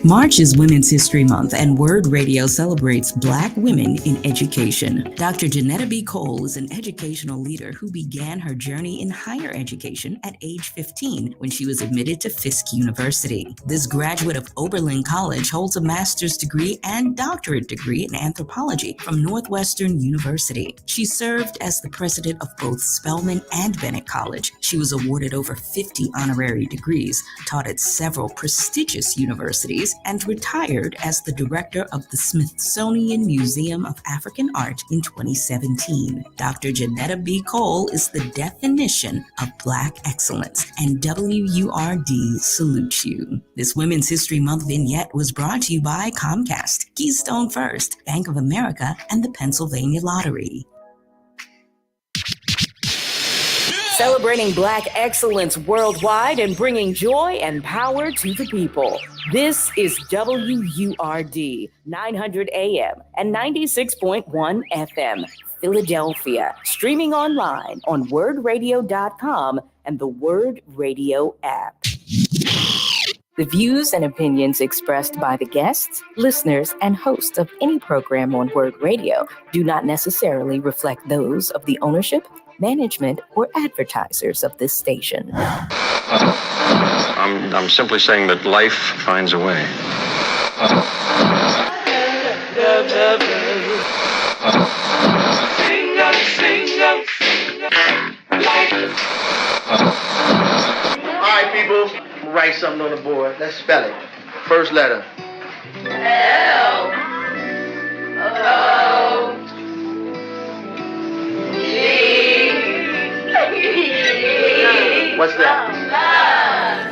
March is Women's History Month, and Word Radio celebrates Black women in education. Dr. Zenida B. Cole is an educational leader who began her journey in higher education at age 15 when she was admitted to Fisk University. This graduate of Oberlin College holds a master's degree and doctorate degree in anthropology from Northwestern University. She served as the president of both Spelman and Bennett College. She was awarded over 50 honorary degrees, taught at several prestigious universities, and retired as the director of the Smithsonian Museum of African Art in 2017. Dr. Zenida B. Cole is the definition of Black excellence, and WURD salutes you. This Women's History Month vignette was brought to you by Comcast, Keystone First, Bank of America, and the Pennsylvania Lottery. Celebrating Black excellence worldwide and bringing joy and power to the people. This is WURD 900 AM and 96.1 FM, Philadelphia, streaming online on wordradio.com and the Word Radio app. The views and opinions expressed by the guests, listeners, and hosts of any program on Word Radio do not necessarily reflect those of the ownership, management, or advertisers of this station. I'm simply saying that life finds a way. All right, people, write something on the board. Let's spell it. First letter. L. O. G. What's that?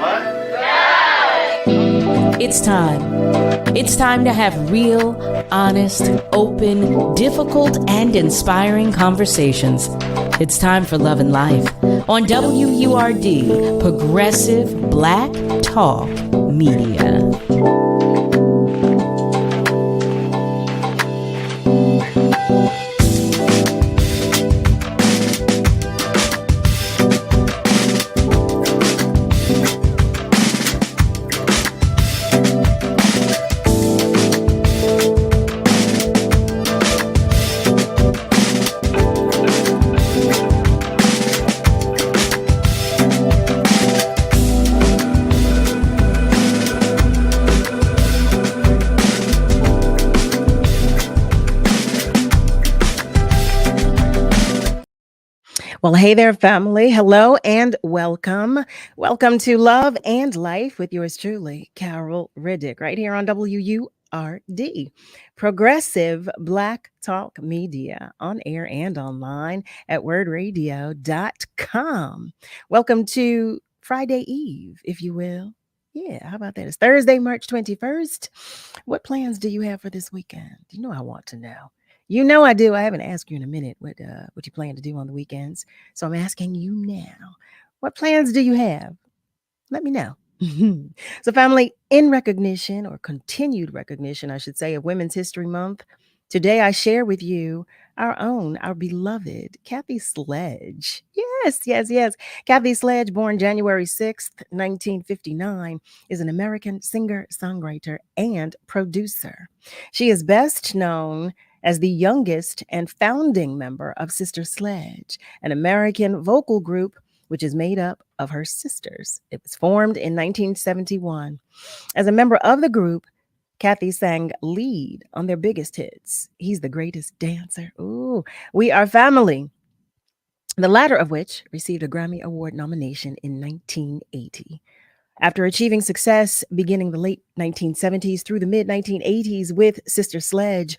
What? It's time. It's time to have real, honest, open, difficult, and inspiring conversations. It's time for Love and Life on WURD, Progressive Black Talk Media. Well, hey there, family. Hello and welcome. Welcome to Love and Life with yours truly, Carol Riddick, right here on WURD, Progressive Black Talk Media, on air and online at wordradio.com. Welcome to Friday Eve, if you will. Yeah, how about that? It's Thursday, March 21st. What plans do you have for this weekend? You know I want to know. You know I do. I haven't asked you in a minute what you plan to do on the weekends. So I'm asking you now. What plans do you have? Let me know. So family, in recognition, or continued recognition, I should say, of Women's History Month, today I share with you our beloved Kathy Sledge. Yes. Kathy Sledge, born January 6th, 1959, is an American singer, songwriter, and producer. She is best known as the youngest and founding member of Sister Sledge, an American vocal group which is made up of her sisters. It was formed in 1971. As a member of the group, Kathy sang lead on their biggest hits, He's the Greatest Dancer, ooh, We Are Family, the latter of which received a Grammy Award nomination in 1980. After achieving success beginning the late 1970s through the mid-1980s with Sister Sledge,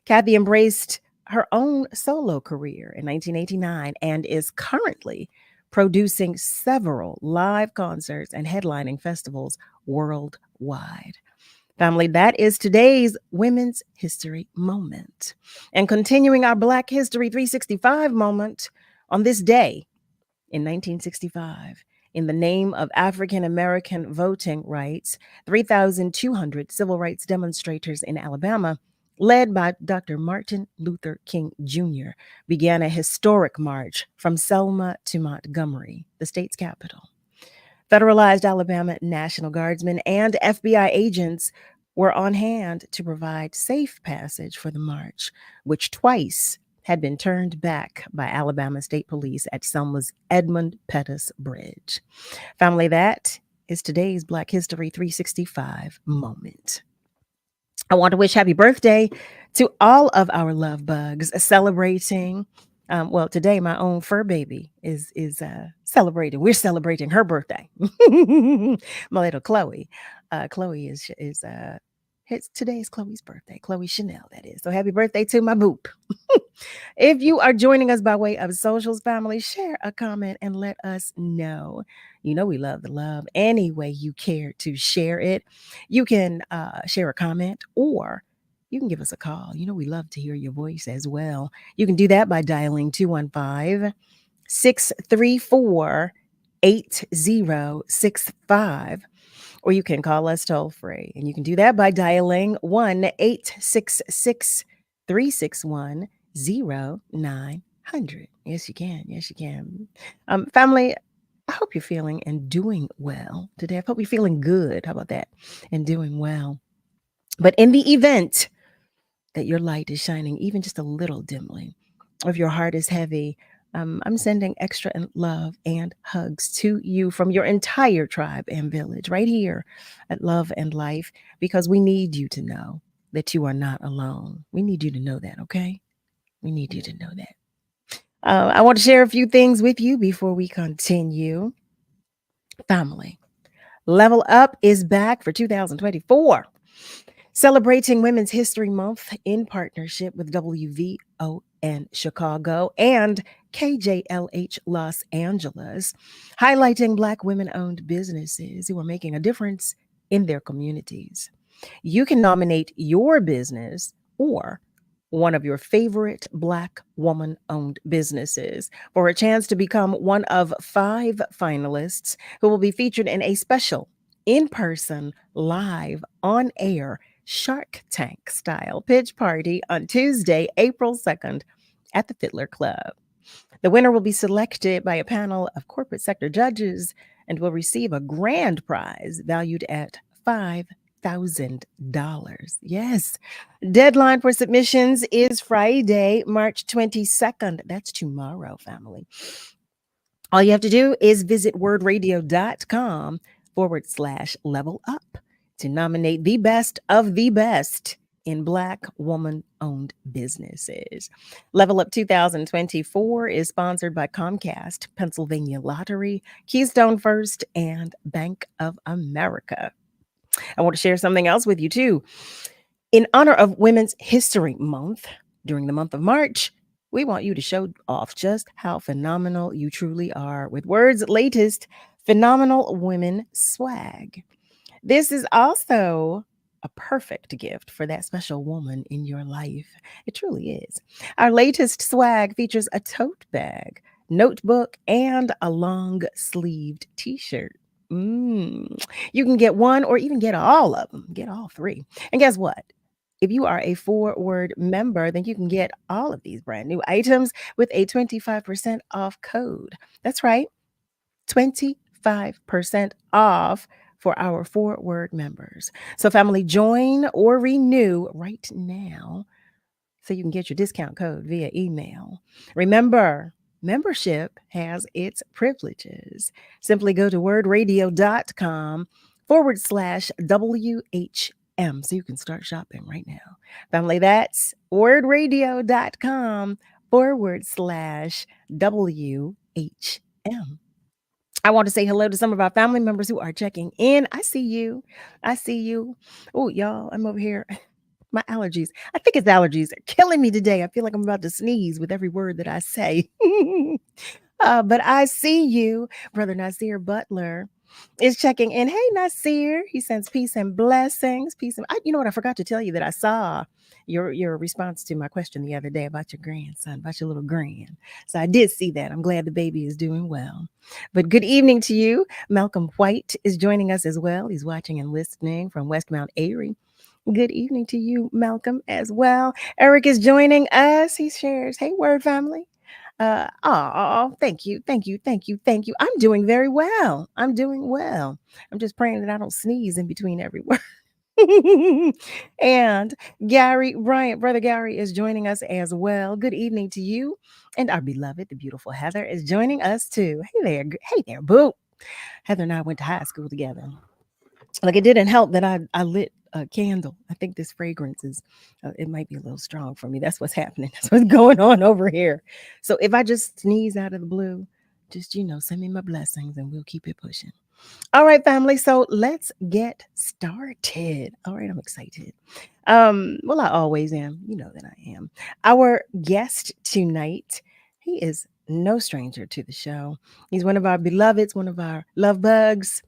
Kathy embraced her own solo career in 1989 and is currently producing several live concerts and headlining festivals worldwide. Family, that is today's Women's History Moment. And continuing our Black History 365 moment, on this day in 1965, in the name of African American voting rights, 3,200 civil rights demonstrators in Alabama, led by Dr. Martin Luther King Jr., began a historic march from Selma to Montgomery, the state's capital. Federalized Alabama National Guardsmen and FBI agents were on hand to provide safe passage for the march, which twice had been turned back by Alabama State Police at Selma's Edmund Pettus Bridge. Family, that is today's Black History 365 moment. I want to wish happy birthday to all of our love bugs celebrating. Well, today my own fur baby is celebrating. We're celebrating her birthday. My little Chloe. Chloe is today's Chloe's birthday. Chloe Chanel, that is. So happy birthday to my boop. If you are joining us by way of socials, family, share a comment and let us know. You know we love the love. Any way you care to share it, you can share a comment or you can give us a call. You know we love to hear your voice as well. You can do that by dialing 215-634-8065. Or you can call us toll free. And you can do that by dialing 1-866-361-0900. Yes, you can. Yes, you can. Family, I hope you're feeling and doing well today. I hope you're feeling good. How about that? And doing well. But in the event that your light is shining even just a little dimly, or if your heart is heavy, I'm sending extra love and hugs to you from your entire tribe and village right here at Love and Life, because we need you to know that you are not alone. We need you to know that, okay? We need you to know that. I want to share a few things with you before we continue. Family, Level Up is back for 2024. Celebrating Women's History Month in partnership with WVON Chicago and KJLH Los Angeles, highlighting Black women-owned businesses who are making a difference in their communities. You can nominate your business or one of your favorite Black woman-owned businesses for a chance to become one of 5 finalists who will be featured in a special in-person, live, on-air Shark Tank style pitch party on Tuesday, April 2nd at the Fiddler Club. The winner will be selected by a panel of corporate sector judges and will receive a grand prize valued at $5,000. Yes. Deadline for submissions is Friday, March 22nd. That's tomorrow, family. All you have to do is visit wordradio.com/level up to nominate the best of the best in Black woman-owned businesses. Level Up 2024 is sponsored by Comcast, Pennsylvania Lottery, Keystone First, and Bank of America. I want to share something else with you, too. In honor of Women's History Month, during the month of March, we want you to show off just how phenomenal you truly are with Word's latest Phenomenal Women swag. This is also a perfect gift for that special woman in your life. It truly is. Our latest swag features a tote bag, notebook, and a long-sleeved t-shirt. You can get one or even get all of them. Get all 3. And guess what? If you are a 4-word member, then you can get all of these brand new items with a 25% off code. That's right, 25% off for our 4-word members. So family, join or renew right now so you can get your discount code via email. Remember, membership has its privileges. Simply go to wordradio.com/WHM so you can start shopping right now. Family, that's wordradio.com/WHM. I want to say hello to some of our family members who are checking in. I see you. I see you. Oh, y'all, I'm over here. My allergies. I think it's allergies. They're killing me today. I feel like I'm about to sneeze with every word that I say. But I see you. Brother Nasir Butler is checking in. Hey, Nasir. He sends peace and blessings. You know what? I forgot to tell you that I saw your response to my question the other day about your grandson, about your little grand. So I did see that. I'm glad the baby is doing well. But good evening to you. Malcolm White is joining us as well. He's watching and listening from West Mount Airy. Good evening to you, Malcolm, as well. Eric is joining us. He shares, hey, Word family. Thank you, thank you, thank you, thank you. I'm doing very well. I'm doing well. I'm just praying that I don't sneeze in between every word. And Gary Bryant, brother Gary, is joining us as well. Good evening to you. And our beloved, the beautiful Heather, is joining us too. Hey there, boo. Heather and I went to high school together. Like it didn't help that I lit a candle. I think this fragrance is it might be a little strong for me. That's what's happening. That's what's going on over here. So if I just sneeze out of the blue, just send me my blessings and we'll keep it pushing. All right, family. So let's get started. All right, I'm excited. Well, I always am. You know that I am. Our guest tonight, he is no stranger to the show. He's one of our beloveds, one of our love bugs.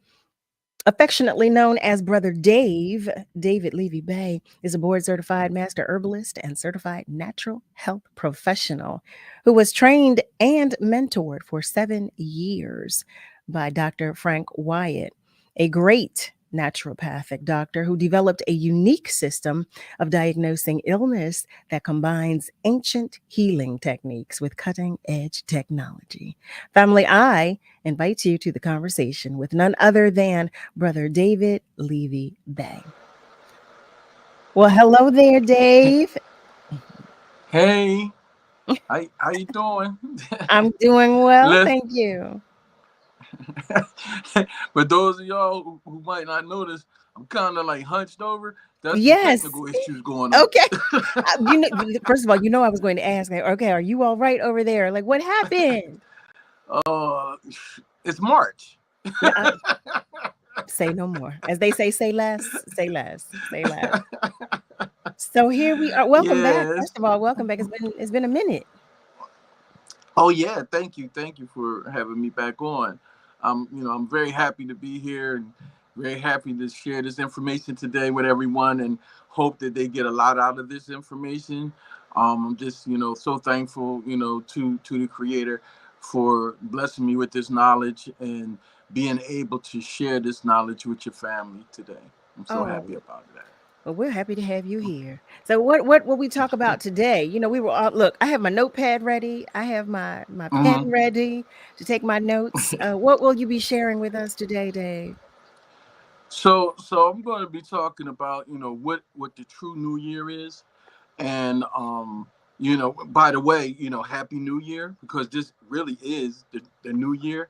Affectionately known as Brother Dave, David Levy-Bey is a board certified master herbalist and certified natural health professional who was trained and mentored for 7 years by Dr. Frank Wyatt, a great naturopathic doctor who developed a unique system of diagnosing illness that combines ancient healing techniques with cutting edge technology. Family, I invite you to the conversation with none other than Brother David Levy-Bey. Well, hello there, Dave. Hey, how you doing? I'm doing well, Let's, thank you. for those of y'all who might not notice, I'm kind of like hunched over. That's some Yes. technical issues going on. Okay. First of all, I was going to ask, okay, are you all right over there? Like, what happened? It's March. Say no more. As they say less, say less, say less. So here we are. Welcome back. First of all, welcome back. It's been a minute. Oh yeah, thank you for having me back on. I'm very happy to be here and very happy to share this information today with everyone, and hope that they get a lot out of this information. I'm just so thankful to the Creator for blessing me with this knowledge and being able to share this knowledge with your family today. I'm so happy about that. Well, we're happy to have you here. So what will we talk about today? We were all, look, I have my notepad ready. I have my pen ready to take my notes. What will you be sharing with us today, Dave? So I'm going to be talking about what the true New Year is, and by the way, Happy New Year, because this really is the New Year.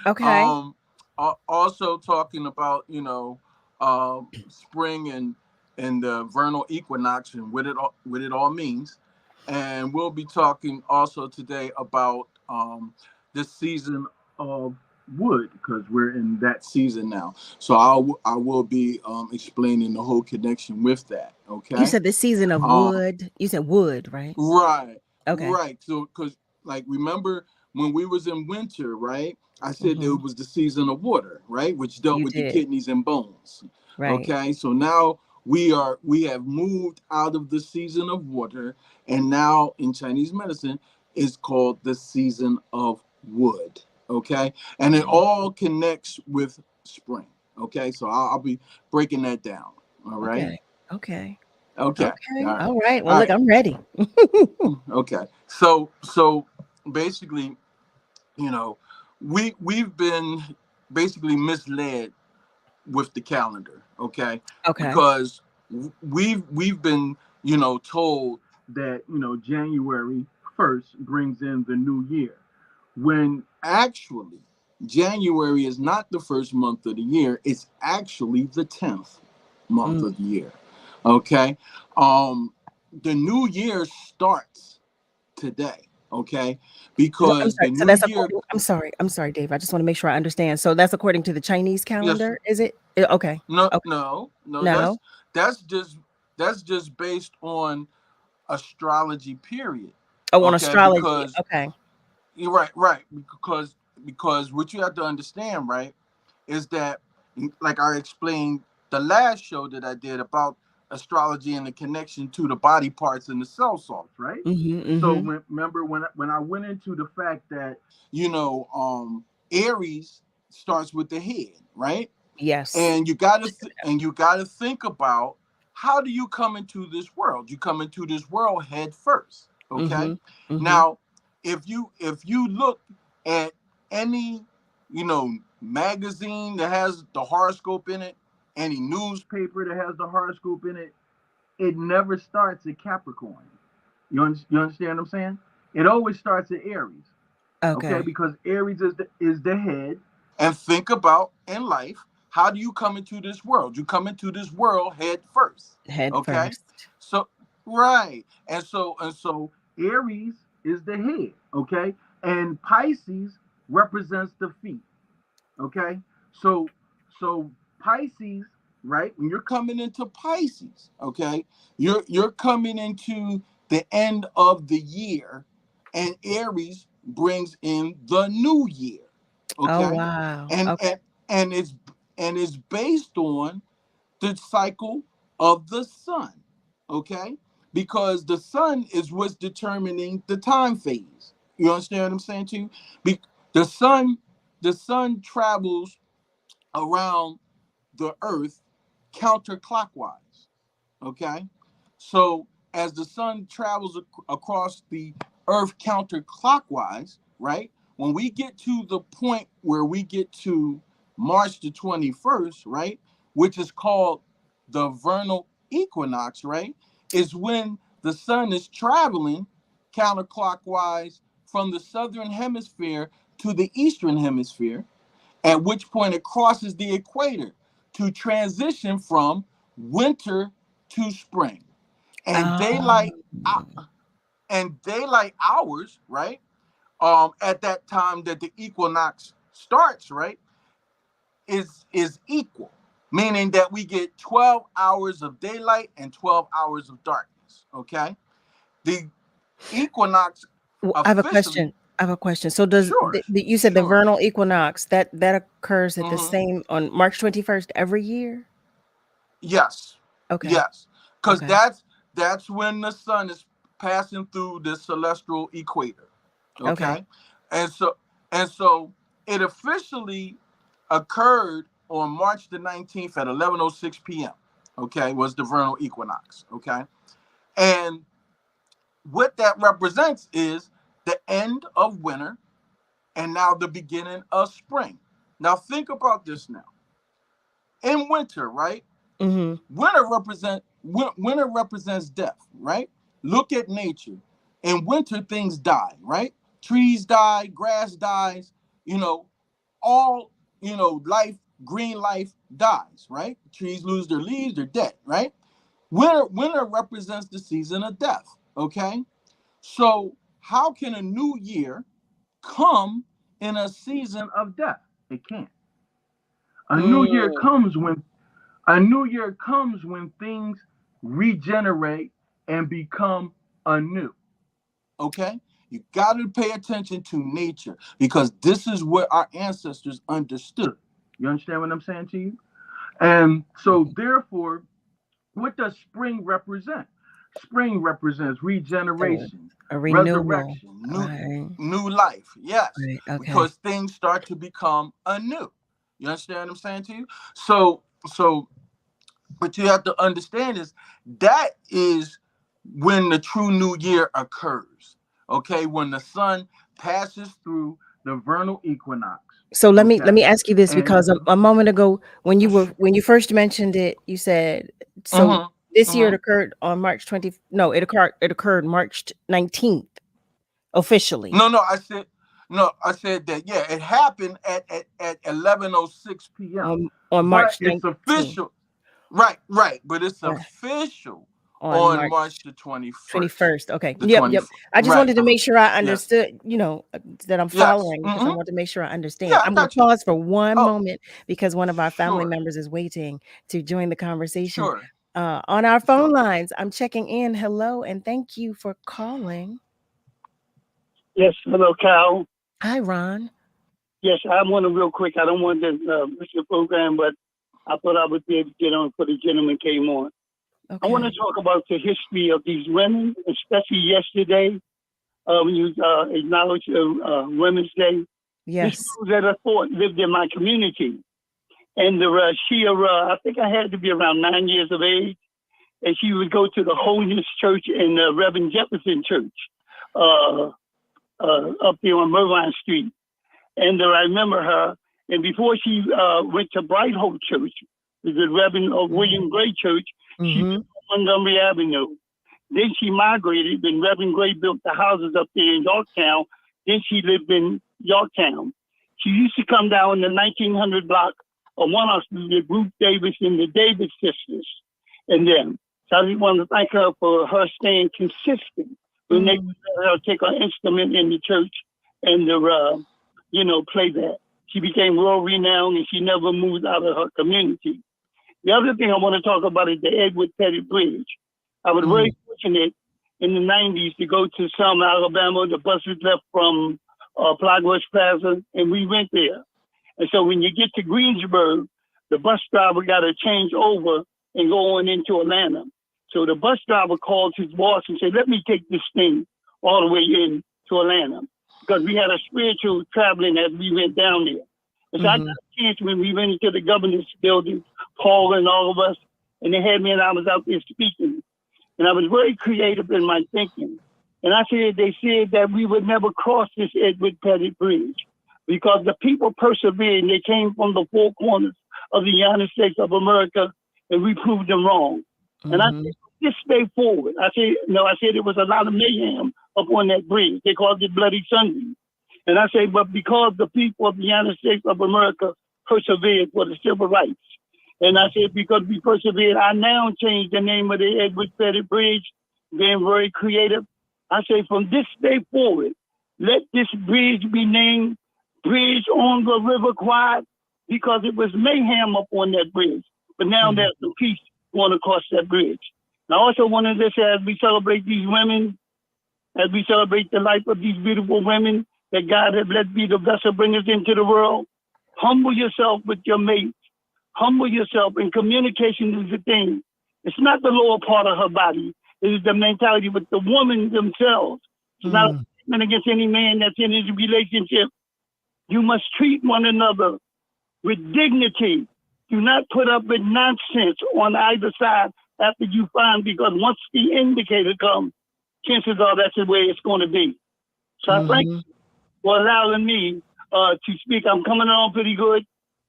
Okay. Also talking about spring and the vernal equinox and what it all means, and we'll be talking also today about this season of wood, because we're in that season now. So I will be explaining the whole connection with that. Okay. You said the season of wood. You said wood, right? Right. Okay. Right. So, because remember when we was in winter, right? I said it was the season of water, right? Which dealt with the kidneys and bones. Right. Okay. So now we have moved out of the season of water, and now in Chinese medicine is called the season of wood. Okay. And it all connects with spring. Okay. So I'll be breaking that down. All right. Okay. Okay. All right. Well, look, I'm ready. Okay. So basically, we've been basically misled with the calendar. Okay. Because we've been told that January 1st brings in the new year, when actually January is not the first month of the year. It's actually the 10th month of the year. Okay. The new year starts today. Okay. Because the new year. I'm sorry, Dave. I just want to make sure I understand. So that's according to the Chinese calendar, is it? Okay. No. That's just based on astrology, period. On astrology. Because, you're right. Because what you have to understand, right, is that, like I explained the last show that I did about astrology and the connection to the body parts and the cell salts, right? So remember when I went into the fact that Aries starts with the head, right? Yes. And you gotta think about, how do you come into this world? You come into this world head first. Okay. Now, if you look at any, magazine that has the horoscope in it, any newspaper that has the horoscope in it, it never starts at Capricorn. You understand what I'm saying? It always starts at Aries. Okay, because Aries is the head. And think about in life, how do you come into this world? You come into this world head first. Head okay? first. So right. And so Aries is the head, okay? And Pisces represents the feet. Okay? So Pisces, right? When you're coming into Pisces, okay, you're coming into the end of the year, and Aries brings in the new year. Okay. Oh wow. And it's based on the cycle of the sun. Okay, because the sun is what's determining the time phase. You understand what I'm saying to you? The sun travels around the earth counterclockwise. Okay, so as the sun travels across the earth counterclockwise, right, when we get to the point where we get to March the 21st, right, which is called the vernal equinox, right, is when the sun is traveling counterclockwise from the southern hemisphere to the eastern hemisphere, at which point it crosses the equator to transition from winter to spring. And daylight hours, right? At that time that the equinox starts, right, is equal, meaning that we get 12 hours of daylight and 12 hours of darkness. Okay, the equinox. I have a question. So does you said the vernal equinox that occurs at the same on March 21st every year? Yes. Okay. Yes, because that's when the sun is passing through the celestial equator. Okay. And so it officially occurred on March the 19th at 11:06 p.m. Okay, was the vernal equinox. Okay, and what that represents is the end of winter and now the beginning of spring. Now think about this now. In winter, right? Winter represents death, right? Look at nature. In winter, things die, right? Trees die, grass dies, all, life, green life dies, right? Trees lose their leaves, they're dead, right? Winter represents the season of death, okay? So how can a new year come in a season of death? It can't. A new year comes when things regenerate and become anew. Okay? You got to pay attention to nature because this is what our ancestors understood. You understand what I'm saying to you? And so, therefore, what does spring represent? Spring represents regeneration, a renewal, resurrection, new life. Yes, because things start to become anew. You understand what I'm saying to you? So what you have to understand is that is when the true new year occurs. Okay, when the sun passes through the vernal equinox. So let me ask you this, because a moment ago when you first mentioned it, you said this year it occurred on March 20. No, it occurred March 19th officially. No, I said that it happened at 11:06 p.m. on March 19th. It's official. Right, but it's official on March the 21st. Okay. Yep. I just wanted to make sure I understood, that I'm following, because I want to make sure I understand. I'm going to pause for one moment because one of our family members is waiting to join the conversation. On our phone lines, I'm checking in. Hello, and thank you for calling. Yes, hello, Cal. Hi, Ron. Yes, I want to real quick. I don't want to miss your program, but I thought I would be able to get on before the gentleman came on. Okay. I want to talk about the history of these women, especially yesterday when you acknowledged Women's Day. Yes. This girl that I thought lived in my community. And I think I had to be around 9 years of age. And she would go to the Holiness Church and Reverend Jefferson Church. up there on Mervine Street. And I remember her. And before she went to Bright Hope Church, the Reverend William Gray Church, she lived on Montgomery Avenue. Then she migrated, and Reverend Gray built the houses up there in Yorktown. Then she lived in Yorktown. She used to come down the 1900 block of One Street with Ruth Davis and the Davis sisters and them. So I just want to thank her for her staying consistent when they let her take her instrument in the church and play that. She became world renowned and she never moved out of her community. The other thing I want to talk about is the Edward Pettit Bridge. I was very fortunate in the 90s to go to Selma, Alabama. The buses left from Progress Plaza, and we went there. And so when you get to Greensburg, the bus driver got to change over and go on into Atlanta. So the bus driver called his boss and said, let me take this thing all the way in to Atlanta, because we had a spiritual traveling as we went down there. And so I got a chance when we went into the governor's building, Paul and all of us, and they had me and I was out there speaking. And I was very creative in my thinking. And they said that we would never cross this Edward Pettit Bridge because the people persevered and they came from the four corners of the United States of America, and we proved them wrong. And I said, this day forward, I said it was a lot of mayhem up on that bridge. They called it Bloody Sunday. And I say, but because the people of the United States of America persevered for the civil rights. And I said, because we persevered, I now changed the name of the Edward Pettit Bridge, being very creative. I say, from this day forward, let this bridge be named Bridge on the River Kwai, because it was mayhem up on that bridge. But now there's some peace going across that bridge. And I also wanted to say, as we celebrate these women, as we celebrate the life of these beautiful women that God has let be the vessel bringers into the world, humble yourself with your mates. Humble yourself, and communication is the thing. It's not the lower part of her body. It is the mentality with the woman themselves. It's not a statement against any man that's in his relationship. You must treat one another with dignity. Do not put up with nonsense on either side after you find, because once the indicator comes, chances are that's the way it's going to be. So I thank you for allowing me to speak. I'm coming on pretty good.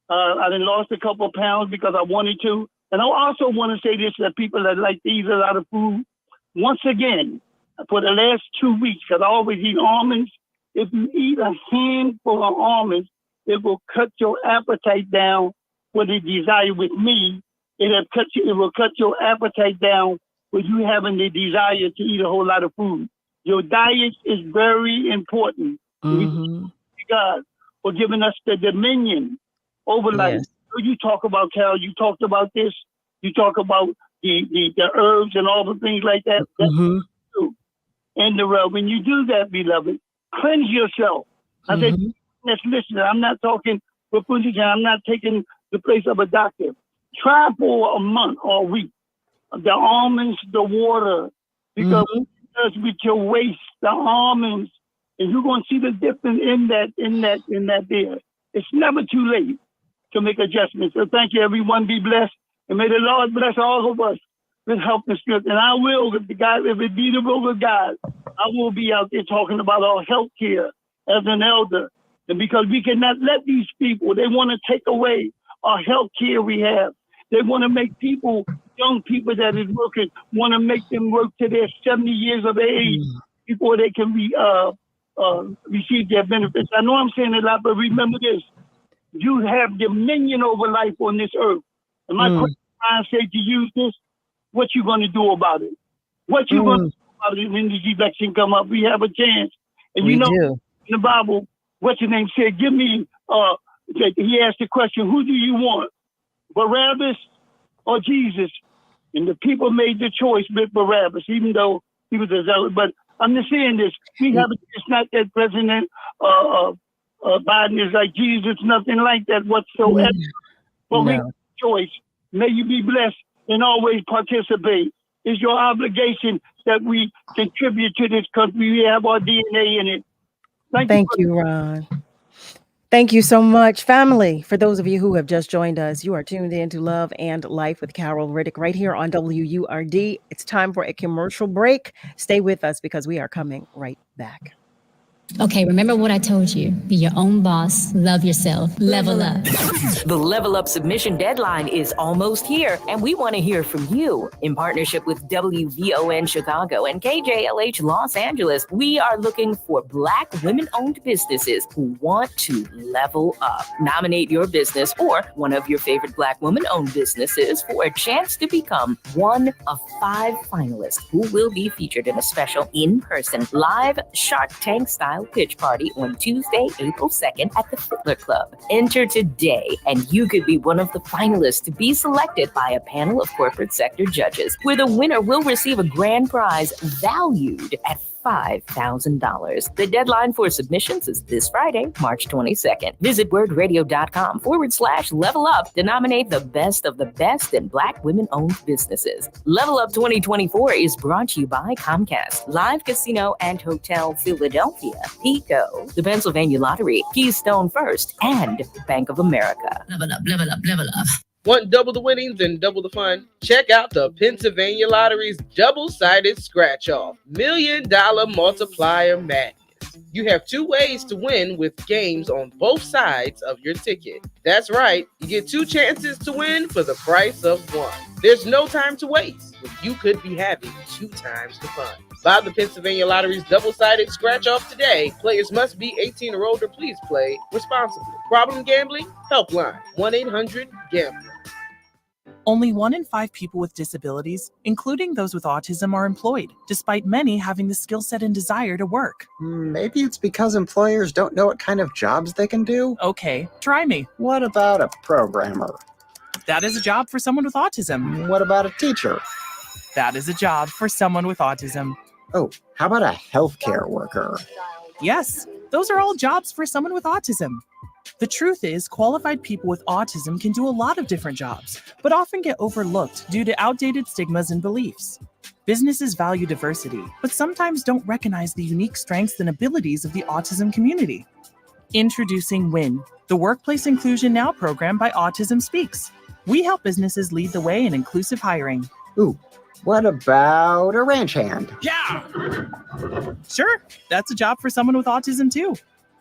I done lost a couple of pounds because I wanted to. And I also want to say this to people that like to eat a lot of food. Once again, for the last 2 weeks, because I always eat almonds, if you eat a handful of almonds, it will cut your appetite down for the desire. With me, it will cut your appetite down with you having the desire to eat a whole lot of food. Your diet is very important. We thank God for giving us the dominion over life. You talk about, Carol, you talked about this. You talk about the herbs and all the things like that. That's true. And when you do that, beloved, cleanse yourself. I said, let's listen. I'm not talking for position. I'm not taking the place of a doctor. Try for a month or a week. The almonds, the water, because with your waist, the almonds, and you're going to see the difference in that there. It's never too late to make adjustments. So thank you, everyone. Be blessed. And may the Lord bless all of us with help and strength. And I will, if it be the will of God, I will be out there talking about our health care as an elder. And because we cannot let these people, they want to take away our health care we have. They want to make people, young people that is working, want to make them work to their 70 years of age before they can receive their benefits. I know I'm saying a lot, but remember this. You have dominion over life on this earth. And my question I say to you is this: what you going to do about it? What you going to do about it when this election come up? We have a chance. And in the Bible, what's your name said, give me, he asked the question, who do you want? Barabbas or Jesus? And the people made the choice with Barabbas, even though he was a zealot. But I'm just saying this. It's not that President Biden is like Jesus, nothing like that whatsoever. But we have a choice. May you be blessed and always participate. It's your obligation that we contribute to this country. We have our DNA in it. Thank you, Ron. Thank you so much, family. For those of you who have just joined us, you are tuned in to Love and Life with Carol Riddick right here on WURD. It's time for a commercial break. Stay with us because we are coming right back. Okay, remember what I told you. Be your own boss, love yourself, level up. The Level Up submission deadline is almost here, and we want to hear from you. In partnership with WVON Chicago and KJLH Los Angeles, we are looking for Black women-owned businesses who want to level up. Nominate your business or one of your favorite Black women-owned businesses for a chance to become one of 5 finalists who will be featured in a special in-person live Shark Tank style pitch party on Tuesday, April 2nd at the Fiddler Club. Enter today, and you could be one of the finalists to be selected by a panel of corporate sector judges, where the winner will receive a grand prize valued at $5,000. The deadline for submissions is this Friday, March 22nd. Visit wordradio.com/level up to nominate the best of the best in Black women-owned businesses. Level Up 2024 is brought to you by Comcast, Live Casino and Hotel Philadelphia, Pico, the Pennsylvania Lottery, Keystone First, and Bank of America. Level up, level up, level up. Want double the winnings and double the fun? Check out the Pennsylvania Lottery's double-sided scratch-off $1 million multiplier madness. You have 2 ways to win with games on both sides of your ticket. That's right, you get 2 chances to win for the price of 1. There's no time to waste, when you could be having 2 times the fun. Buy the Pennsylvania Lottery's double-sided scratch-off today. Players must be 18 or older. Please play responsibly. Problem gambling? Helpline 1-800-GAMBLER. Only 1 in 5 people with disabilities, including those with autism, are employed, despite many having the skill set and desire to work. Maybe it's because employers don't know what kind of jobs they can do? Okay, try me. What about a programmer? That is a job for someone with autism. What about a teacher? That is a job for someone with autism. Oh, how about a healthcare worker? Yes, those are all jobs for someone with autism. The truth is, qualified people with autism can do a lot of different jobs, but often get overlooked due to outdated stigmas and beliefs. Businesses value diversity, but sometimes don't recognize the unique strengths and abilities of the autism community. Introducing WIN, the Workplace Inclusion Now program by Autism Speaks. We help businesses lead the way in inclusive hiring. Ooh, what about a ranch hand? Yeah! Sure, that's a job for someone with autism too.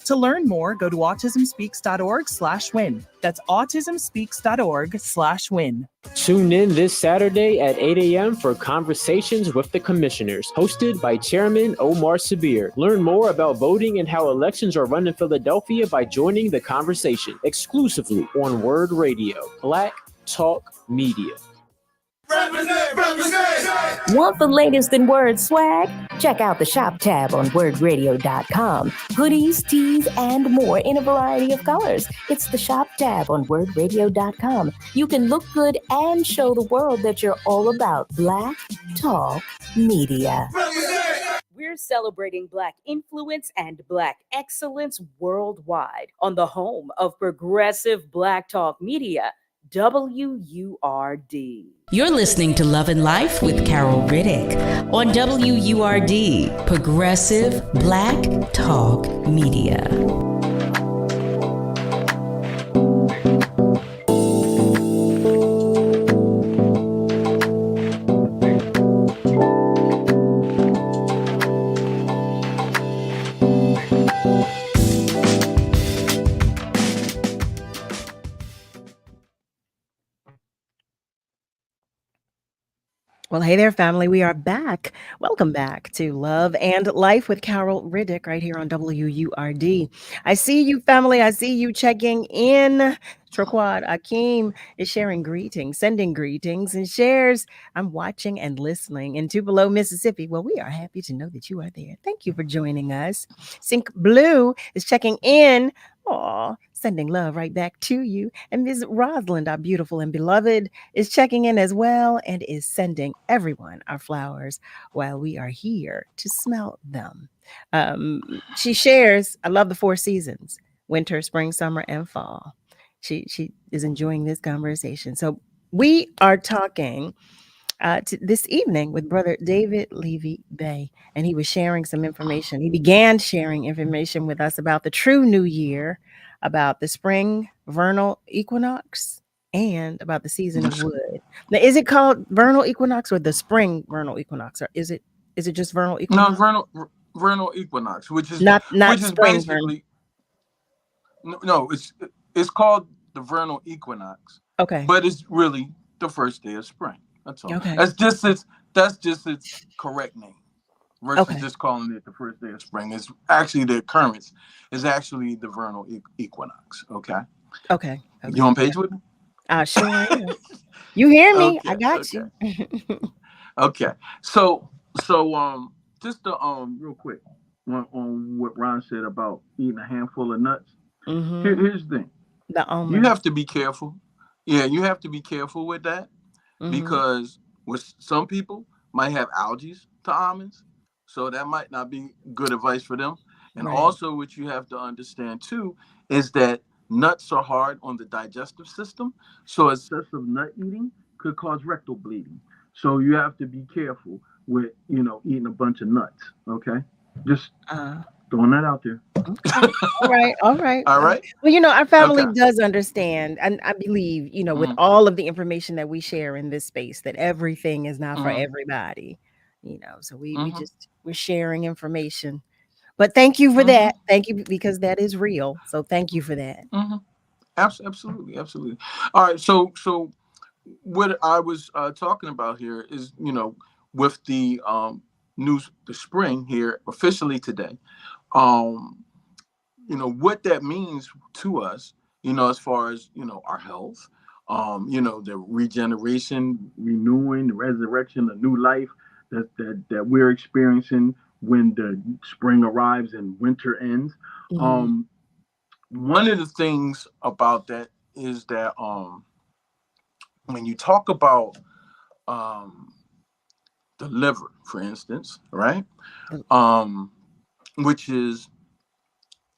To learn more, go to autismspeaks.org/win. That's autismspeaks.org/win. Tune in this Saturday at 8 a.m. for Conversations with the Commissioners, hosted by Chairman Omar Sabir. Learn more about voting and how elections are run in Philadelphia by joining the conversation exclusively on Word Radio, Black Talk Media. Want the latest in word swag? Check out the shop tab on wordradio.com. Hoodies, tees, and more in a variety of colors. It's the shop tab on wordradio.com. You can look good and show the world that you're all about Black Talk Media. We're celebrating Black influence and Black excellence worldwide on the home of progressive Black Talk Media, WURD. You're listening to Love and Life with Carol Riddick on WURD, Progressive Black Talk Media. Well, hey there, family. We are back. Welcome back to Love and Life with Carol Riddick right here on WURD. I see you, family. I see you checking in. Troquad Akeem is sharing greetings, sending greetings and shares. I'm watching and listening in Tupelo, Mississippi. Well, we are happy to know that you are there. Thank you for joining us. Sync Blue is checking in. Aw, sending love right back to you. And Ms. Rosalind, our beautiful and beloved, is checking in as well and is sending everyone our flowers while we are here to smell them. She shares, I love the 4 seasons, winter, spring, summer, and fall. She is enjoying this conversation. So we are talking this evening with Brother David Levy-Bey, and he was sharing some information. He began sharing information with us about the true new year about the spring vernal equinox and about the season of wood. Now, is it called vernal equinox or the spring vernal equinox, or is it just vernal equinox? No, vernal equinox, which is not spring basically no, it's called the vernal equinox. Okay. But it's really the first day of spring. That's all. Okay. That's just its correct name. Versus just calling it the first day of spring. It's actually the occurrence is actually the vernal equinox. Okay. Okay. You on page with me? Sure am. You hear me? Okay, I got you. Okay. So just to real quick on what Ron said about eating a handful of nuts. Mm-hmm. Here's the thing. You have to be careful. Yeah, you have to be careful with that because with some people might have allergies to almonds. So that might not be good advice for them. And also what you have to understand too is that nuts are hard on the digestive system. So excessive nut eating could cause rectal bleeding. So you have to be careful with, eating a bunch of nuts. Okay. Just throwing that out there. Okay. All right. All right. Well, our family does understand, and I believe, with all of the information that we share in this space, that everything is not for everybody. So we're sharing information. But thank you for that. Thank you, because that is real. So thank you for that. Absolutely. All right. So what I was talking about here is, with the the spring here officially today, what that means to us, as far as, our health, the regeneration, renewing, the resurrection, the new life that we're experiencing when the spring arrives and winter ends. One of the things about that is that when you talk about the liver, for instance, right? Which is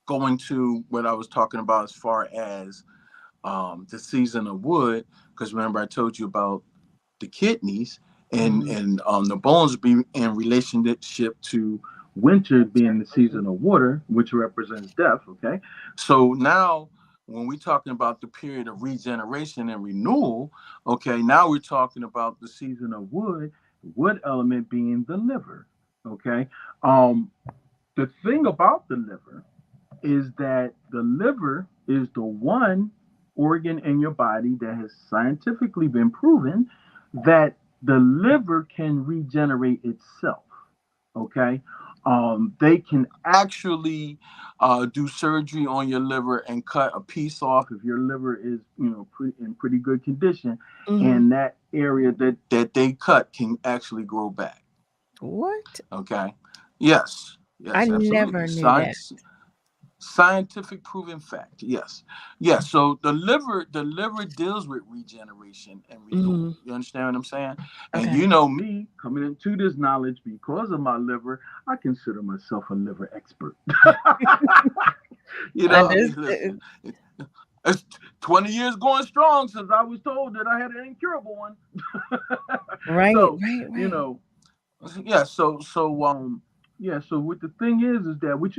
going to what I was talking about as far as the season of wood, because remember I told you about the kidneys and the bones being in relationship to winter being the season of water, which represents death. Okay, so now when we're talking about the period of regeneration and renewal, okay, now we're talking about the season of wood element being the liver. Okay, the thing about the liver is that the liver is the one organ in your body that has scientifically been proven that the liver can regenerate itself. Okay. They can actually do surgery on your liver and cut a piece off if your liver is, in pretty good condition, and that area that they cut can actually grow back. What? Okay. Yes. I absolutely. never knew that. Scientific proven fact. Yes. So the liver deals with regeneration and renewal. You understand what I'm saying? And me coming into this knowledge because of my liver, I consider myself a liver expert. Listen, it's 20 years going strong since I was told that I had an incurable one. Right. So what the thing is that what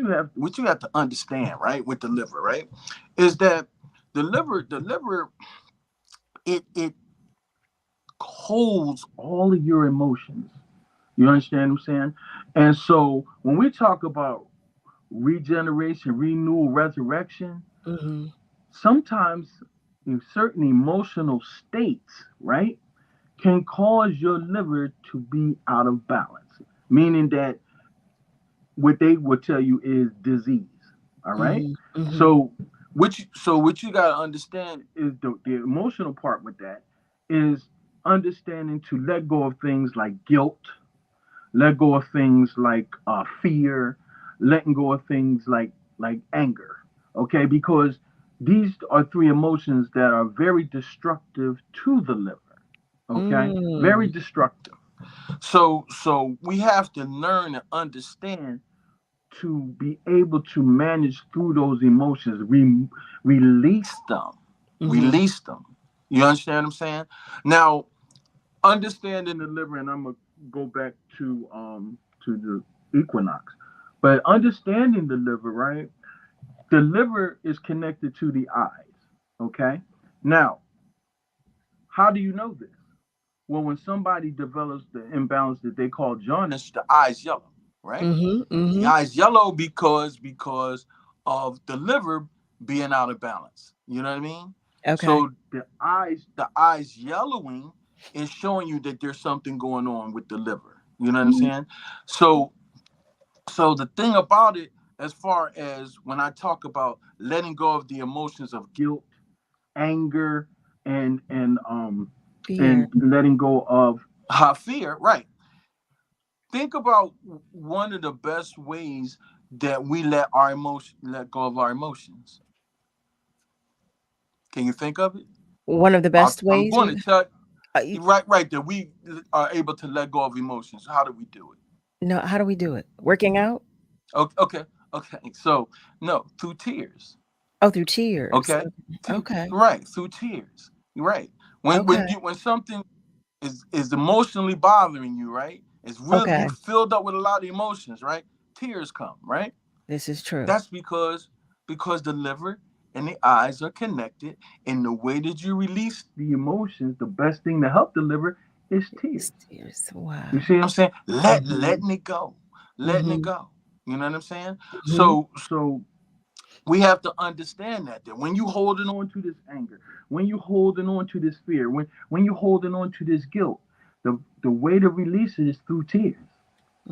you have to understand, right, with the liver, right, is that the liver it holds all of your emotions. You understand what I'm saying? And so when we talk about regeneration, renewal, resurrection, sometimes in certain emotional states, right, can cause your liver to be out of balance, meaning that what they will tell you is disease. All right. So what you got to understand is the emotional part with that is understanding to let go of things like guilt, let go of things like fear, letting go of things like anger. Okay, because these are three emotions that are very destructive to the liver. Okay, very destructive. So we have to learn and understand to be able to manage through those emotions, release them. You understand what I'm saying? Now, understanding the liver, and I'm gonna go back to the equinox, but understanding the liver, right? the liver is connected to the eyes. Okay. Now, how do you know this? Well, when somebody develops the imbalance that they call jaundice, the eyes yellow, right? The eyes yellow because of the liver being out of balance. You know what I mean? Okay. So the eyes yellowing is showing you that there's something going on with the liver. You know what I'm saying? So the thing about it, as far as when I talk about letting go of the emotions of guilt, anger, and letting go of fear, right? Think about one of the best ways that we let go of our emotions. Can you think of it? One of the best ways. I'm going to tell right that we are able to let go of emotions. How do we do it? No, how do we do it? Working out? Okay. So no, through tears. Oh, through tears. Okay. Okay. Right, through tears. Right. When something is emotionally bothering you, right? It's really you filled up with a lot of emotions, right? Tears come, right? This is true. That's because the liver and the eyes are connected, and the way that you release the emotions, the best thing to help the liver is tears. Wow. You see what I'm saying? Letting it go. Letting it go. You know what I'm saying? So we have to understand that when you holding on to this anger, when you holding on to this fear, when you holding on to this guilt, the way to release it is through tears.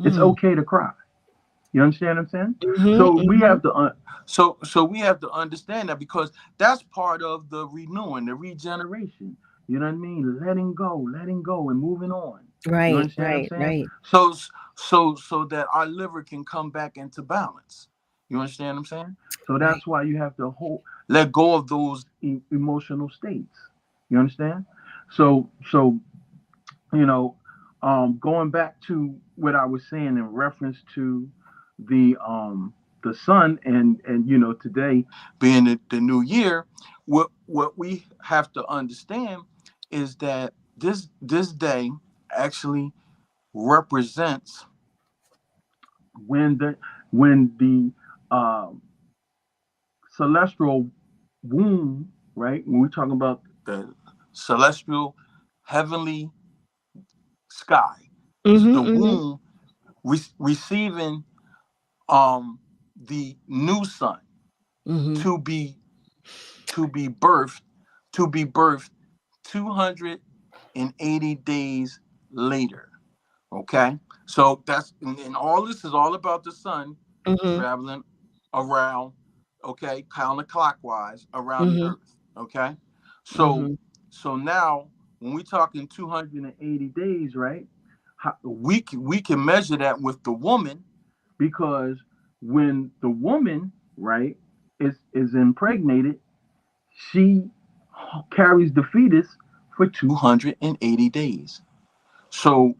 It's okay to cry. You understand what I'm saying? So we have to so we have to understand that, because that's part of the renewing, the regeneration. You know what I mean? Letting go and moving on. Right. You understand what I'm saying? So that our liver can come back into balance. You understand what I'm saying? So that's why you have to let go of those emotional states. You understand? So going back to what I was saying in reference to the sun and today being the new year, what we have to understand is that this day actually represents when the celestial womb, right? When we're talking about the celestial heavenly sky, the womb receiving the new sun to be birthed 280 days later. Okay, so that's and all this is all about the sun traveling around, okay, counterclockwise around the earth. Okay, so now when we're talking 280 days, right? We can measure that with the woman, because when the woman, right, is impregnated, she carries the fetus for 280 days. So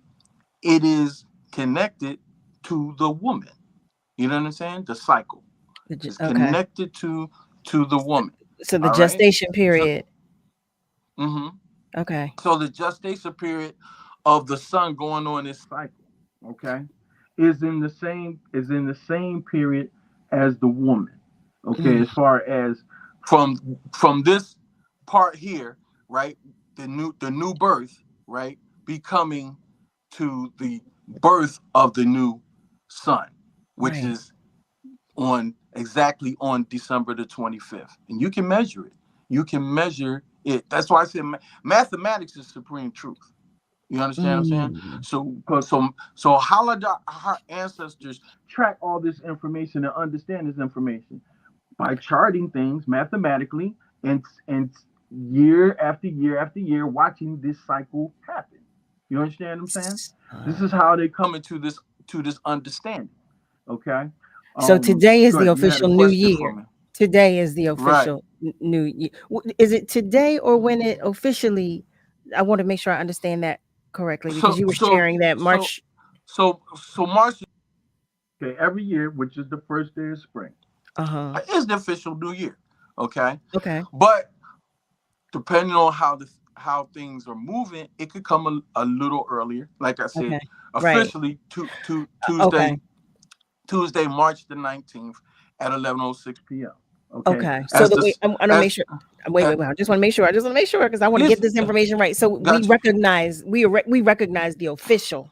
it is connected to the woman. You know what I'm saying? The cycle is connected to the woman. So the gestation period. Okay. So the gestation period of the sun going on this cycle, okay, is in the same period as the woman. Okay, as far as from this part here, right, the new birth, right, becoming to the birth of the new sun, which is exactly on December the 25th. And you can measure it. You can measure it. That's why I said mathematics is supreme truth. You understand what I'm saying? So how did our ancestors track all this information and understand this information? By charting things mathematically and year after year after year, watching this cycle happen. You understand what I'm saying? This is how they come into this understanding. Okay. So today is the official new year. Today is the official new year. Is it today or when it officially? I want to make sure I understand that correctly, because you were sharing that March. So March. Okay, every year, which is the first day of spring, is the official new year. Okay. Okay. But depending on how things are moving, it could come a little earlier. Like I said, officially Tuesday, March the 19th at 11:06 p.m. Okay. So I want to make sure. Wait. I just want to make sure. Because I want to get this information right. So we recognize the official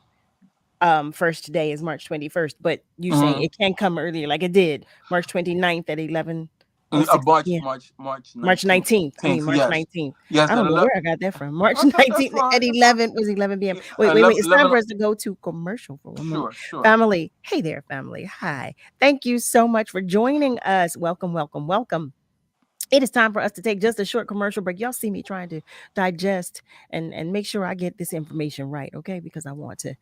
first day is March 21st, but you're saying it can come earlier, like it did March 29th at 11. March 19th. I mean March 19th. Yes, I don't know where I got that from. March 19th at 11 was 11 p.m. Wait. It's time for us to go to commercial for one moment. Sure. Family. Hey there, family. Hi. Thank you so much for joining us. Welcome. It is time for us to take just a short commercial break. Y'all see me trying to digest and make sure I get this information right, okay? Because I want to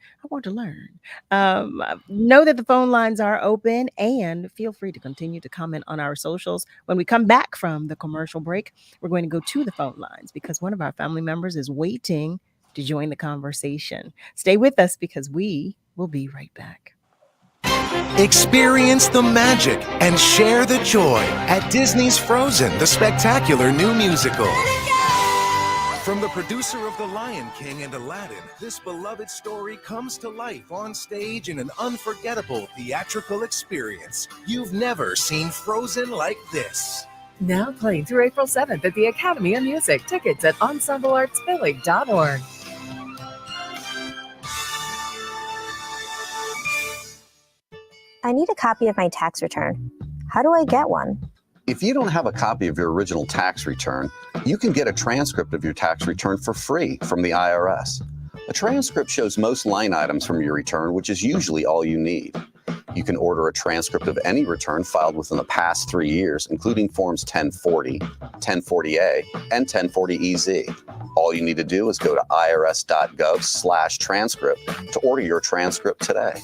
learn. Know that the phone lines are open, and feel free to continue to comment on our socials. When we come back from the commercial break, we're going to go to the phone lines because one of our family members is waiting to join the conversation. Stay with us because we will be right back. Experience the magic and share the joy at Disney's Frozen, the spectacular new musical. From the producer of The Lion King and Aladdin, this beloved story comes to life on stage in an unforgettable theatrical experience. You've never seen Frozen like this. Now playing through April 7th at the Academy of Music. Tickets at ensembleartsphilly.org. I need a copy of my tax return. How do I get one? If you don't have a copy of your original tax return, you can get a transcript of your tax return for free from the IRS. A transcript shows most line items from your return, which is usually all you need. You can order a transcript of any return filed within the past 3 years, including Forms 1040, 1040A, and 1040EZ. All you need to do is go to irs.gov/transcript to order your transcript today.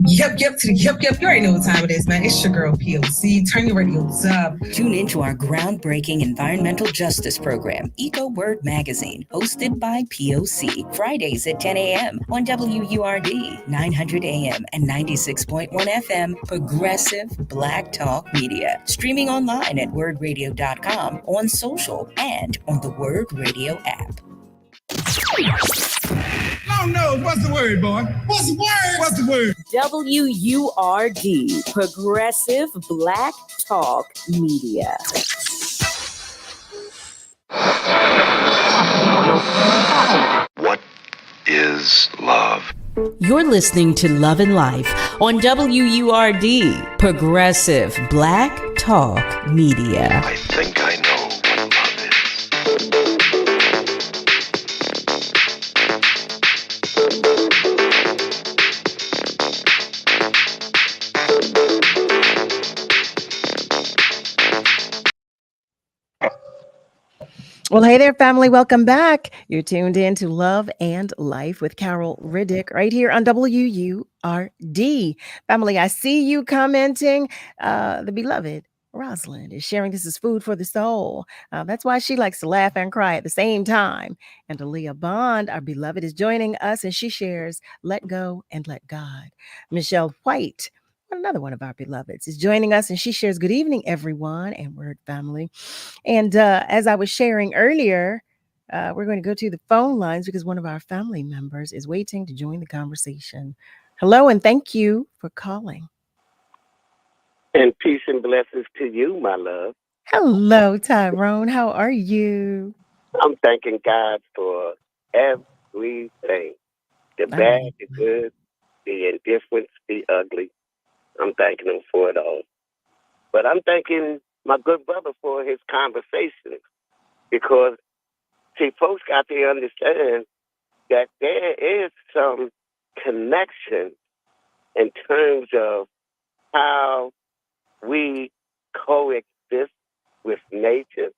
Yep. You already know what time it is, man. It's your girl, POC. Turn your radios up. Tune into our groundbreaking environmental justice program, Eco Word Magazine, hosted by POC, Fridays at 10 a.m. on WURD, 900 a.m. and 96.1 FM, Progressive Black Talk Media. Streaming online at wordradio.com, on social, and on the Word Radio app. Long nose, what's the word, boy? What's the word? WURD, Progressive Black Talk Media. What is love? You're listening to Love and Life on WURD, Progressive Black Talk Media. I think I know what love is. Well, hey there, family. Welcome back. You're tuned in to Love and Life with Carol Riddick right here on WURD. Family, I see you commenting. The beloved Rosalind is sharing this is food for the soul. That's why she likes to laugh and cry at the same time. And Aaliyah Bond, our beloved, is joining us, and she shares Let Go and Let God. Michelle White, another one of our beloveds, is joining us, and she shares good evening, everyone, and Word family. And as I was sharing earlier, we're going to go to the phone lines because one of our family members is waiting to join the conversation. Hello, and thank you for calling. And peace and blessings to you, my love. Hello, Tyrone. How are you? I'm thanking God for everything. The bad, the good, the indifference, the ugly. I'm thanking him for it all. But I'm thanking my good brother for his conversation because, see, folks got to understand that there is some connection in terms of how we coexist with nature,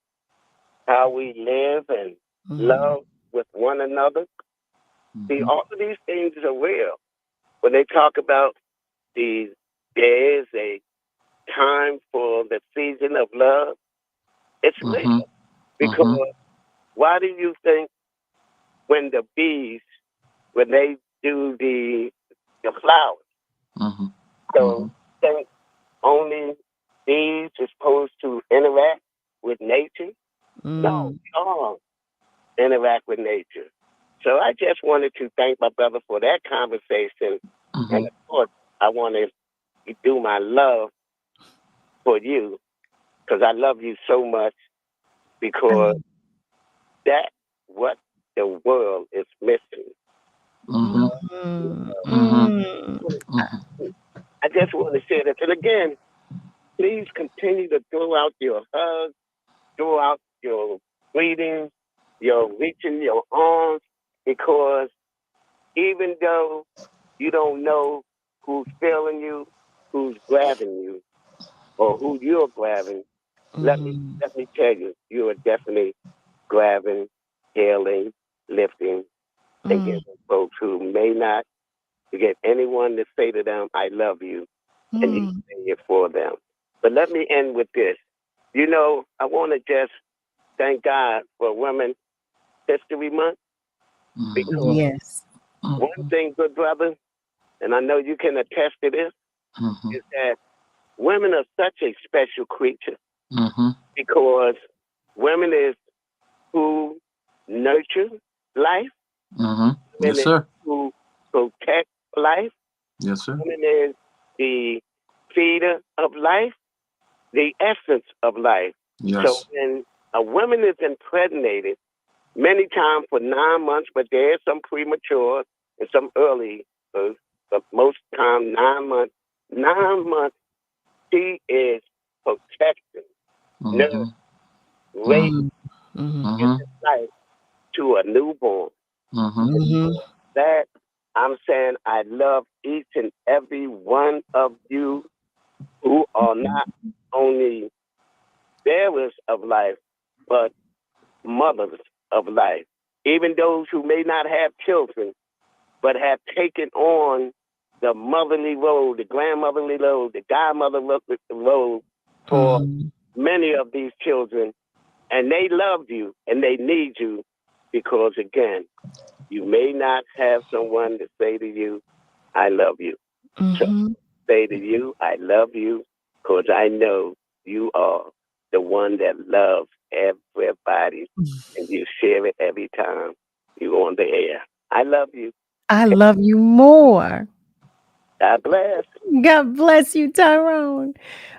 how we live and love with one another. See, all of these things are real. When they talk about there is a time for the season of love, it's real. Because why do you think when the bees, when they do the flowers, so think only bees are supposed to interact with nature? No, we all interact with nature. So I just wanted to thank my brother for that conversation. And of course, I want to do my love for you because I love you so much, because that's what the world is missing. I just want to say that. And again, please continue to throw out your hugs, throw out your greetings, your reaching your arms, because even though you don't know who's feeling you, who's grabbing you, or who you're grabbing, let me tell you, you are definitely grabbing, hailing, lifting, and giving folks who may not get anyone to say to them, I love you, and you say it for them. But let me end with this. You know, I want to just thank God for Women's History Month. Because one thing, good brother, and I know you can attest to this, is that women are such a special creature, because women is who nurture life. Yes, sir. Who protect life. Yes, sir. Women is the feeder of life, the essence of life. Yes. So when a woman is impregnated, many times for 9 months, but there is some premature and some early birth, but most time 9 months. 9 months, she is protecting, nurturing, raising life to a newborn. That I'm saying I love each and every one of you who are not only bearers of life, but mothers of life. Even those who may not have children, but have taken on the motherly role, the grandmotherly role, the godmother role for many of these children. And they love you and they need you, because, again, you may not have someone to say to you, I love you. So say to you, I love you, because I know you are the one that loves everybody, and you share it every time you're on the air. I love you. I love you more. God bless. God bless you, Tyrone.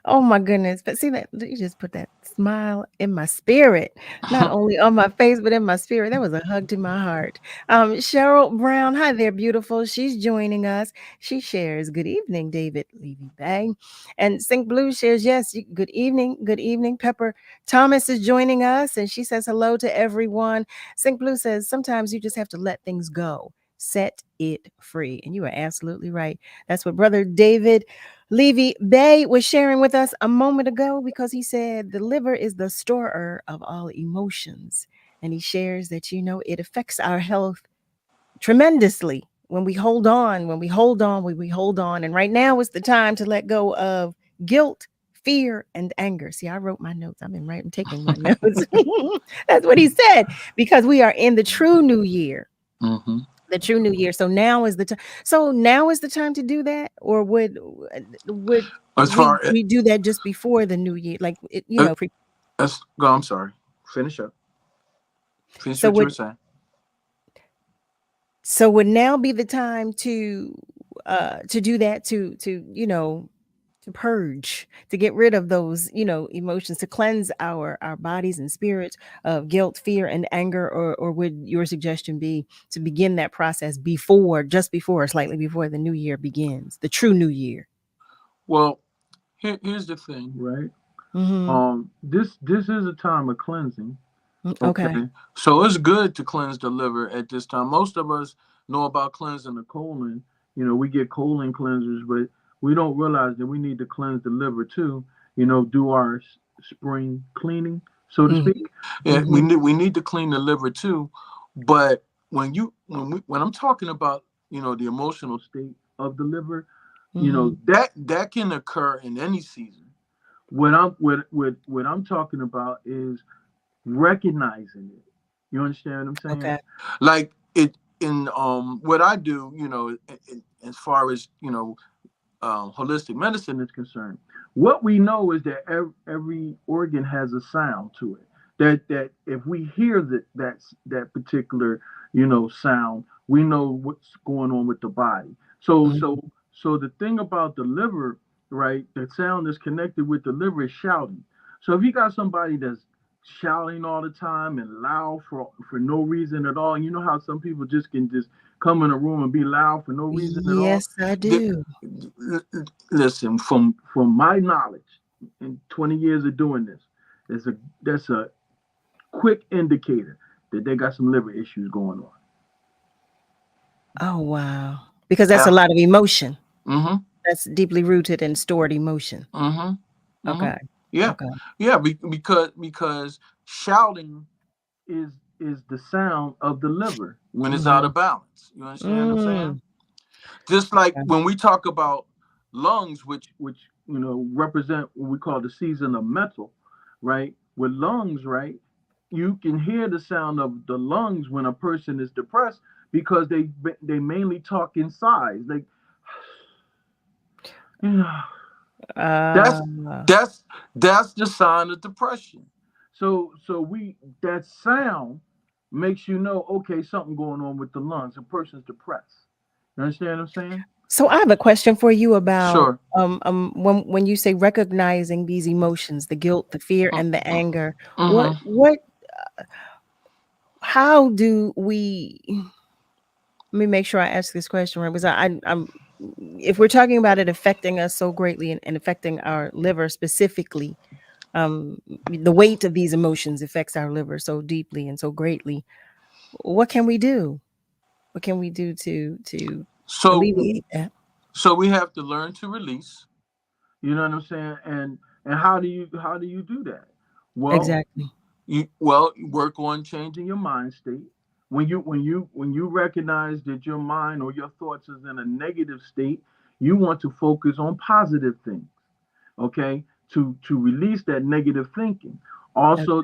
Oh my goodness. But see that you just put that smile in my spirit, not only on my face, but in my spirit. That was a hug to my heart. Cheryl Brown, hi there, beautiful. She's joining us. She shares, good evening, David Levy-Bey. And Sink Blue shares, yes, good evening, good evening. Pepper Thomas is joining us, and she says hello to everyone. Sink Blue says, sometimes you just have to let things go. Set it free. And you are absolutely right. That's what Brother David Levy-Bey was sharing with us a moment ago, because he said the liver is the storer of all emotions. And he shares that, it affects our health tremendously when we hold on, when we hold on. And right now is the time to let go of guilt, fear, and anger. See, I wrote my notes. I'm taking my notes. That's what he said, because we are in the true new year. The true new year. So now is the time. So now is the time to do that, or would we do that just before the new year? Like Go. I'm sorry. Finish up. Finish what you were saying. So would now be the time to do that, to purge, to get rid of those, emotions, to cleanse our bodies and spirits of guilt, fear, and anger, or would your suggestion be to begin that process slightly before the new year begins, the true new year? Well, here's the thing, right? This is a time of cleansing. Okay. So it's good to cleanse the liver at this time. Most of us know about cleansing the colon. We get colon cleansers, but we don't realize that we need to cleanse the liver too. Do our spring cleaning, so to speak. Yeah, we need to clean the liver too. But when I'm talking about the emotional state of the liver, that can occur in any season. What I'm talking about is recognizing it. You understand what I'm saying? Okay. Like it in what I do, as far as holistic medicine is concerned, what we know is that every organ has a sound to it. That if we hear that particular sound, we know what's going on with the body. So the thing about the liver, right? The sound that's connected with the liver is shouting. So if you got somebody that's shouting all the time and loud for no reason at all, you know how some people just can just come in a room and be loud for no reason at all. Yes, I do. Listen, from my knowledge in 20 years of doing this, that's a quick indicator that they got some liver issues going on. Oh, wow. Because that's a lot of emotion. Mm-hmm. That's deeply rooted and stored emotion. Mm-hmm. Okay. Yeah. Okay. Yeah, because shouting is the sound of the liver when it's out of balance. You understand what I'm saying? Just like when we talk about lungs, which represent what we call the season of metal, right? With lungs, right? You can hear the sound of the lungs when a person is depressed because they mainly talk in sighs. Like, that's the sign of depression. So that sound makes you know, okay, something going on with the lungs. A person's depressed. You understand what I'm saying? So I have a question for you about Sure. when you say recognizing these emotions, the guilt, the fear, and the anger. What how do we? Let me make sure I ask this question right, because I'm if we're talking about it affecting us so greatly and affecting our liver specifically, the weight of these emotions affects our liver so deeply and so greatly. What can we do? What can we do to alleviate that? So we have to learn to release. You know what I'm saying? And how do you do that? Well, exactly. You work on changing your mind state. When you recognize that your mind or your thoughts is in a negative state, you want to focus on positive things. Okay, to release that negative thinking. Also,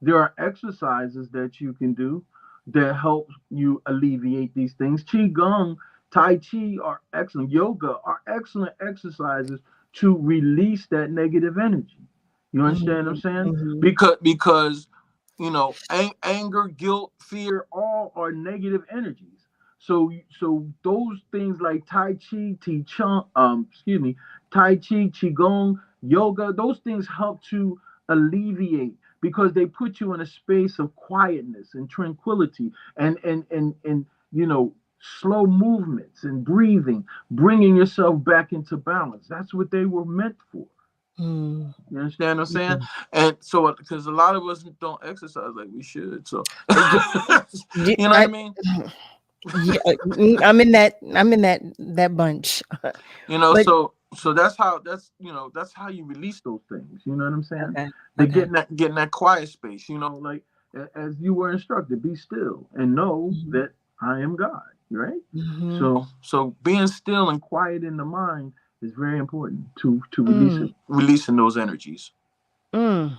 there are exercises that you can do that help you alleviate these things. Qigong, Tai Chi are excellent. Yoga are excellent exercises to release that negative energy. You understand what I'm saying? Because anger, guilt, fear, all are negative energies. So those things like Tai Chi, Tai Chi, Qigong, yoga, those things help to alleviate because they put you in a space of quietness and tranquility and slow movements and breathing, bringing yourself back into balance. That's what they were meant for. You understand what I'm saying? And so, because a lot of us don't exercise like we should, so you know what I mean? Yeah, I'm in that bunch. But, so that's how you release those things. You know what I'm saying? Okay. They get in that quiet space. Like as you were instructed, be still and know that I am God. Right? So being still and quiet in the mind is very important to releasing those energies. Family,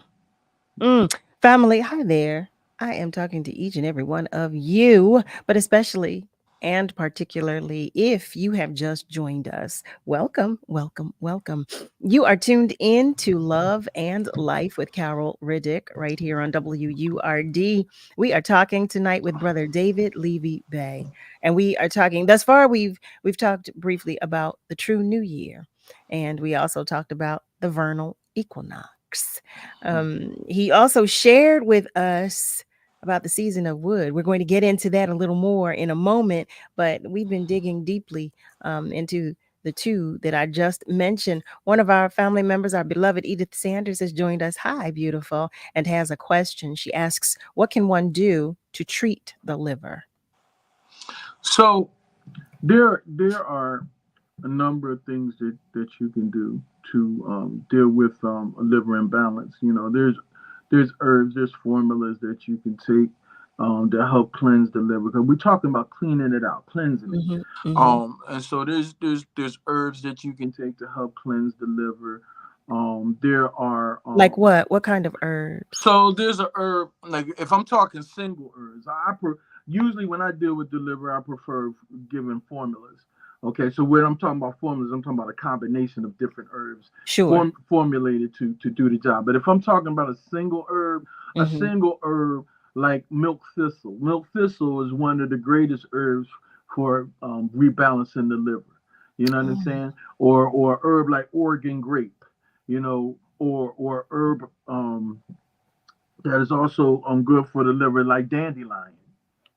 hi there. I am talking to each and every one of you, but especially and particularly if you have just joined us. Welcome, welcome, welcome. You are tuned in to Love and Life with Carol Riddick right here on WURD. We are talking tonight with Brother David Levy-Bey, and we are talking. Thus far, we've talked briefly about the true New Year, and we also talked about the vernal equinox. He also shared with us about the season of wood. We're going to get into that a little more in a moment, but we've been digging deeply into the two that I just mentioned. One of our family members, our beloved Edith Sanders, has joined us. Hi, beautiful, and has a question. She asks, what can one do to treat the liver? So there are a number of things that you can do to deal with a liver imbalance. There's herbs, there's formulas that you can take that help cleanse the liver. Because we're talking about cleaning it out, cleansing it. And so there's herbs that you can take to help cleanse the liver. There are like what? What kind of herbs? So there's a herb, like if I'm talking single herbs, usually when I deal with the liver, I prefer giving formulas. Okay, so when I'm talking about formulas, I'm talking about a combination of different herbs formulated to do the job. But if I'm talking about a single herb like milk thistle. Milk thistle is one of the greatest herbs for rebalancing the liver. You know what I'm saying? Or herb like Oregon grape, or herb that is also good for the liver, like dandelion.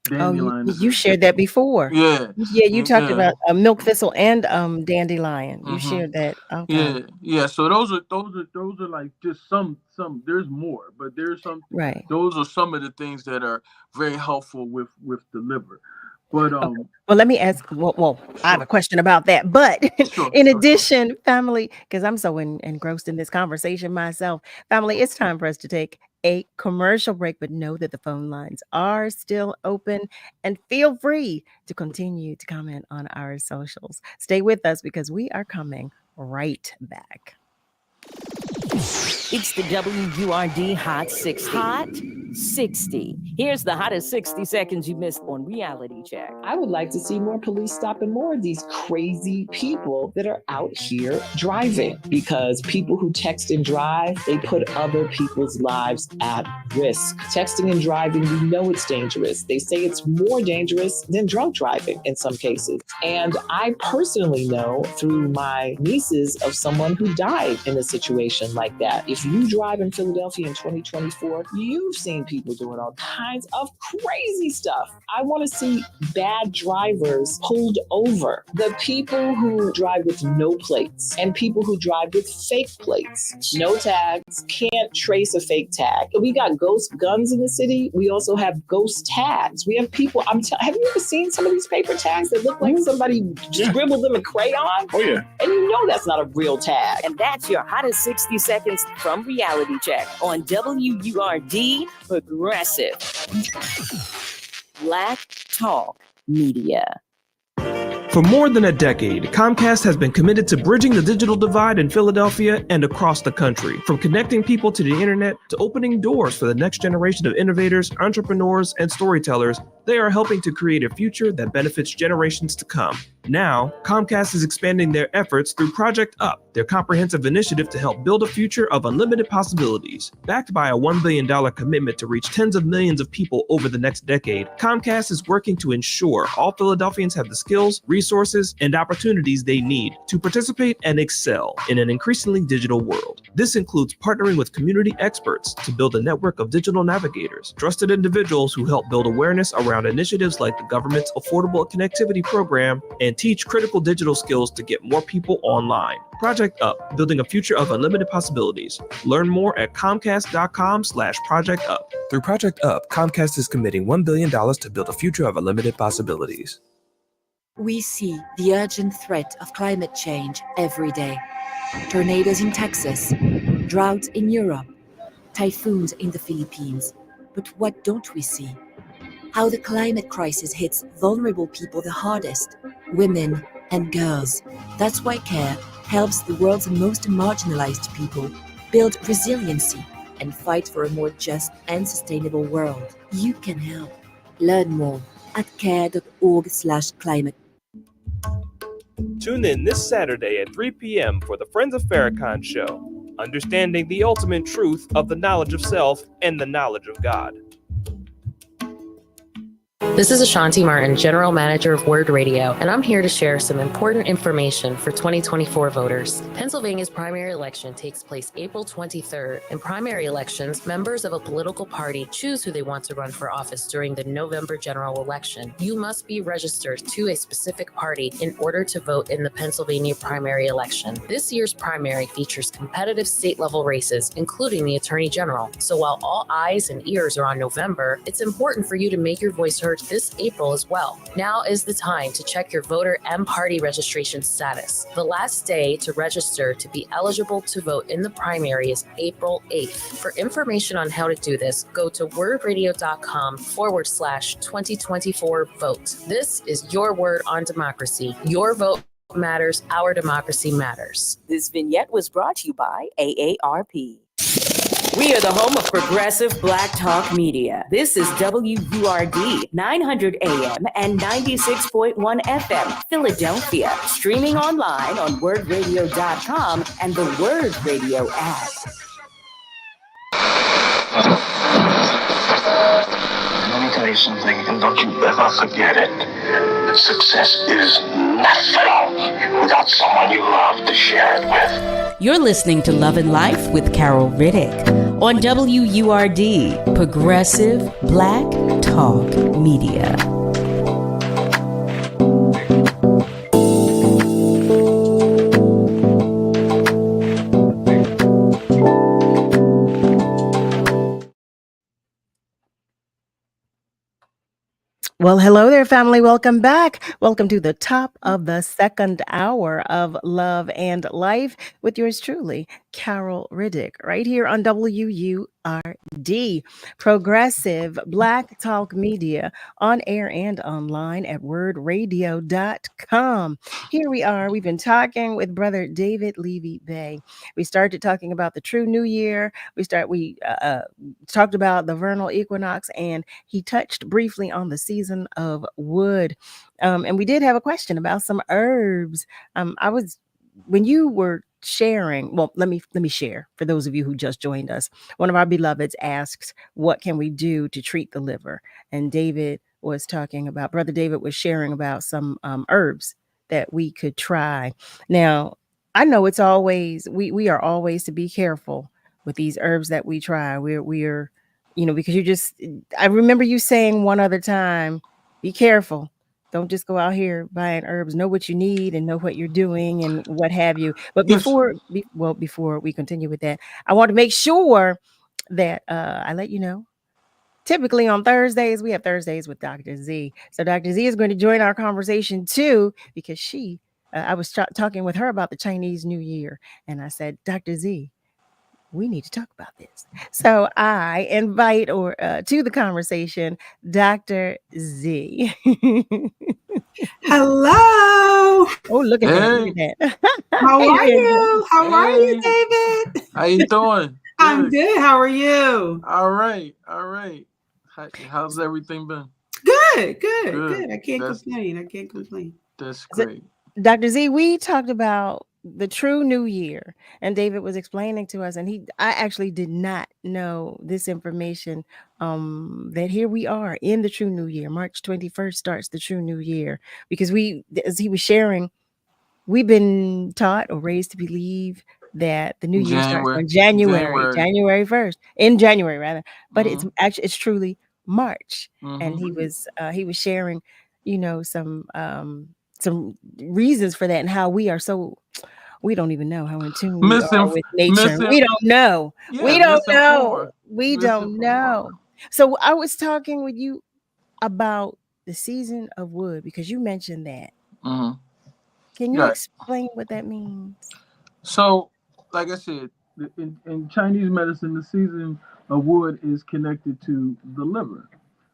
Dandelion. You shared that before. Yeah. Yeah, you talked about milk thistle and dandelion. You shared that. Okay. Yeah. So those are like just some. There's more, but there's some. Right. Those are some of the things that are very helpful with the liver. But Well, let me ask. Well, I have a question about that. But in addition, family, because I'm so engrossed in this conversation myself, family, it's time for us to take a commercial break. But know that the phone lines are still open, and feel free to continue to comment on our socials. Stay with us because we are coming right back. It's the WURD Hot 60. Hot 60. Here's the hottest 60 seconds you missed on Reality Check. I would like to see more police stopping more of these crazy people that are out here driving, because people who text and drive, they put other people's lives at risk. Texting and driving, we know it's dangerous. They say it's more dangerous than drunk driving in some cases. And I personally know through my nieces of someone who died in a situation like that. If you drive in Philadelphia in 2024, you've seen people doing all kinds of crazy stuff. I want to see bad drivers pulled over. The people who drive with no plates and people who drive with fake plates, no tags, can't trace a fake tag. We got ghost guns in the city. We also have ghost tags. We have people, have you ever seen some of these paper tags that look like somebody scribbled them in crayon? Oh, yeah. And you know that's not a real tag. And that's your hottest 60 seconds from Reality Check on WURD Progressive Black Talk Media. For more than a decade, Comcast has been committed to bridging the digital divide in Philadelphia and across the country. From connecting people to the internet to opening doors for the next generation of innovators, entrepreneurs, and storytellers, they are helping to create a future that benefits generations to come. Now, Comcast is expanding their efforts through Project Up, their comprehensive initiative to help build a future of unlimited possibilities. Backed by a $1 billion commitment to reach tens of millions of people over the next decade, Comcast is working to ensure all Philadelphians have the skills, resources, and opportunities they need to participate and excel in an increasingly digital world. This includes partnering with community experts to build a network of digital navigators, trusted individuals who help build awareness around initiatives like the government's Affordable Connectivity Program, and teach critical digital skills to get more people online. Project Up, building a future of unlimited possibilities. Learn more at comcast.com/Project Up. Through Project Up, Comcast is committing $1 billion to build a future of unlimited possibilities. We see the urgent threat of climate change every day. Tornadoes in Texas, droughts in Europe, typhoons in the Philippines. But what don't we see? How the climate crisis hits vulnerable people the hardest, women and girls. That's why CARE helps the world's most marginalized people build resiliency and fight for a more just and sustainable world. You can help. Learn more at care.org/climate. Tune in this Saturday at 3 p.m. for the Friends of Farrakhan show, understanding the ultimate truth of the knowledge of self and the knowledge of God. This is Ashanti Martin, General Manager of Word Radio, and I'm here to share some important information for 2024 voters. Pennsylvania's primary election takes place April 23rd. In primary elections, members of a political party choose who they want to run for office during the November general election. You must be registered to a specific party in order to vote in the Pennsylvania primary election. This year's primary features competitive state-level races, including the Attorney General. So while all eyes and ears are on November, it's important for you to make your voice heard this April as well. Now is the time to check your voter and party registration status. The last day to register to be eligible to vote in the primary is April 8th. For information on how to do this, go to wordradio.com/2024 vote. This is your word on democracy. Your vote matters. Our democracy matters. This vignette was brought to you by AARP. We are the home of progressive Black Talk Media. This is WURD 900 AM and 96.1 FM, Philadelphia. Streaming online on wordradio.com and the Word Radio app. Let me tell you something, and don't you ever forget it. Success is nothing without someone you love to share it with. You're listening to Love and Life with Carol Riddick on WURD, Progressive Black Talk Media. Well, hello there, family. Welcome back. Welcome to the top of the second hour of Love and Life with yours truly, Carol Riddick, right here on WURD, Progressive Black Talk Media, on air and online at wordradio.com. Here we are. We've been talking with Brother David Levy-Bey. We started talking about the true new year. We talked about the vernal equinox, and he touched briefly on the season of wood. And we did have a question about some herbs. When you were sharing, well, let me share for those of you who just joined us. One of our beloveds asks, what can we do to treat the liver? And Brother David was sharing about some herbs that we could try. Now, I know it's always, we are always to be careful with these herbs that we try. We're because I remember you saying one other time, be careful. Don't just go out here buying herbs. Know what you need and know what you're doing and what have you. But before we continue with that, I want to make sure that I let you know. Typically on Thursdays, we have Thursdays with Dr. Z. So Dr. Z is going to join our conversation too, because I was talking with her about the Chinese New Year. And I said, Dr. Z, we need to talk about this. So I invite to the conversation, Dr. Z. Hello. Oh, look at that. Look at that. How are you? How are you, David? How you doing? I'm good. How are you? All right. How's everything been? Good. I can't complain. That's great. Dr. Z, we talked about the true new year, and David was explaining to us, and I actually did not know this information, that here we are in the true new year. March 21st starts the true new year, because as he was sharing, we've been taught or raised to believe that the new year starts on January 1st, in January rather, but it's truly March. And he was sharing, some reasons for that, and how we don't even know how in tune we are with nature. We don't know. We don't know. So I was talking with you about the season of wood, because you mentioned that. Can you explain what that means? So, like I said, in Chinese medicine, the season of wood is connected to the liver.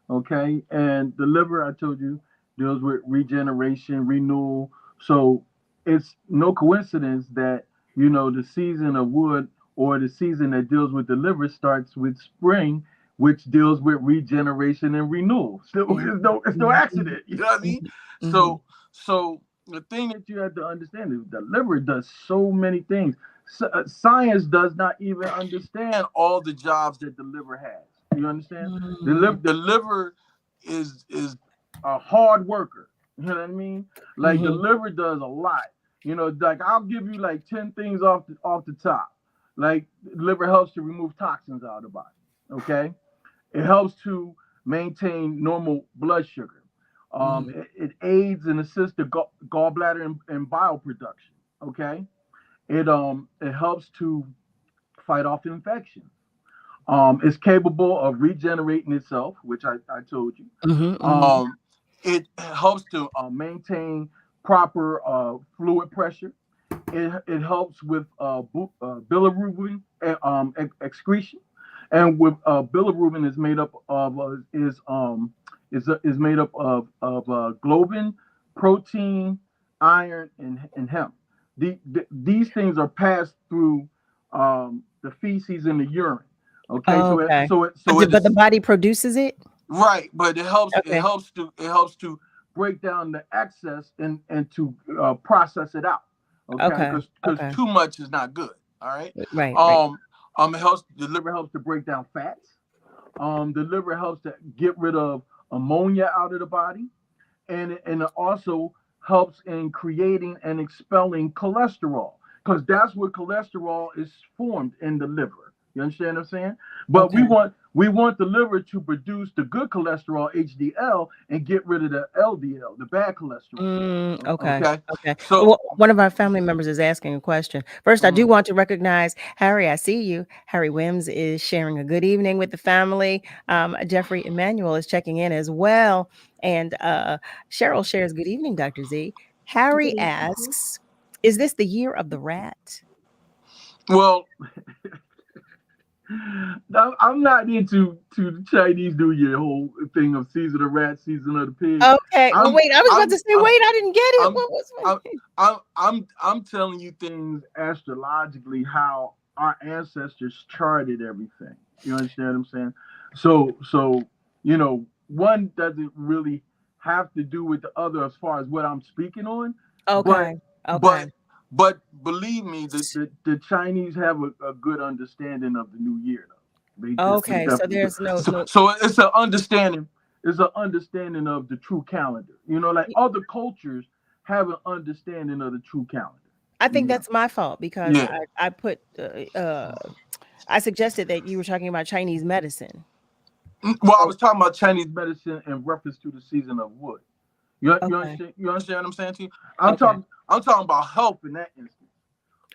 Okay, and the liver, I told you, deals with regeneration, renewal. So it's no coincidence that the season of wood, or the season that deals with the liver, starts with spring, which deals with regeneration and renewal. So it's no accident. You know what I mean? So the thing that you have to understand is the liver does so many things. Science does not even understand all the jobs that the liver has. You understand? The liver is a hard worker. You know what I mean? Like the liver does a lot. Like I'll give you like 10 things off the top. Like the liver helps to remove toxins out of the body. Okay, it helps to maintain normal blood sugar. It aids and assists the gallbladder and bile production. Okay, it helps to fight off infection. It's capable of regenerating itself, which I told you. It helps to maintain proper fluid pressure. It helps with bilirubin excretion, and with bilirubin is made up of made up of globin, protein, iron, and hemp. These things are passed through the feces and the urine. Okay, but the body produces it, right? But it helps. Okay. It helps to break down the excess and to process it out. Okay, because too much is not good. All right. Right. The liver helps to break down fats. The liver helps to get rid of ammonia out of the body, and it also helps in creating and expelling cholesterol. because that's where cholesterol is formed in the liver. You understand what I'm saying? But we want the liver to produce the good cholesterol, HDL, and get rid of the LDL, the bad cholesterol. Okay. So well, one of our family members is asking a question. First, I do want to recognize Harry. I see you. Harry Wims is sharing a good evening with the family. Jeffrey Emmanuel is checking in as well. And Cheryl shares good evening, Dr. Z. Harry asks, is this the year of the rat? Well, I'm not into the Chinese New Year whole thing of season of rat, season of the pig. Okay. Well, wait, I was about to say, wait, I didn't get it. I'm telling you things astrologically, how our ancestors charted everything. You understand what I'm saying? So one doesn't really have to do with the other as far as what I'm speaking on. Okay. But believe me, the Chinese have a good understanding of the new year. Okay, so there's so it's an understanding. It's an understanding of the true calendar. Like other cultures have an understanding of the true calendar. I think that's my fault because I put I suggested that you were talking about Chinese medicine. Well, I was talking about Chinese medicine in reference to the season of wood. You understand what I'm saying to you? I'm talking about health in that instance.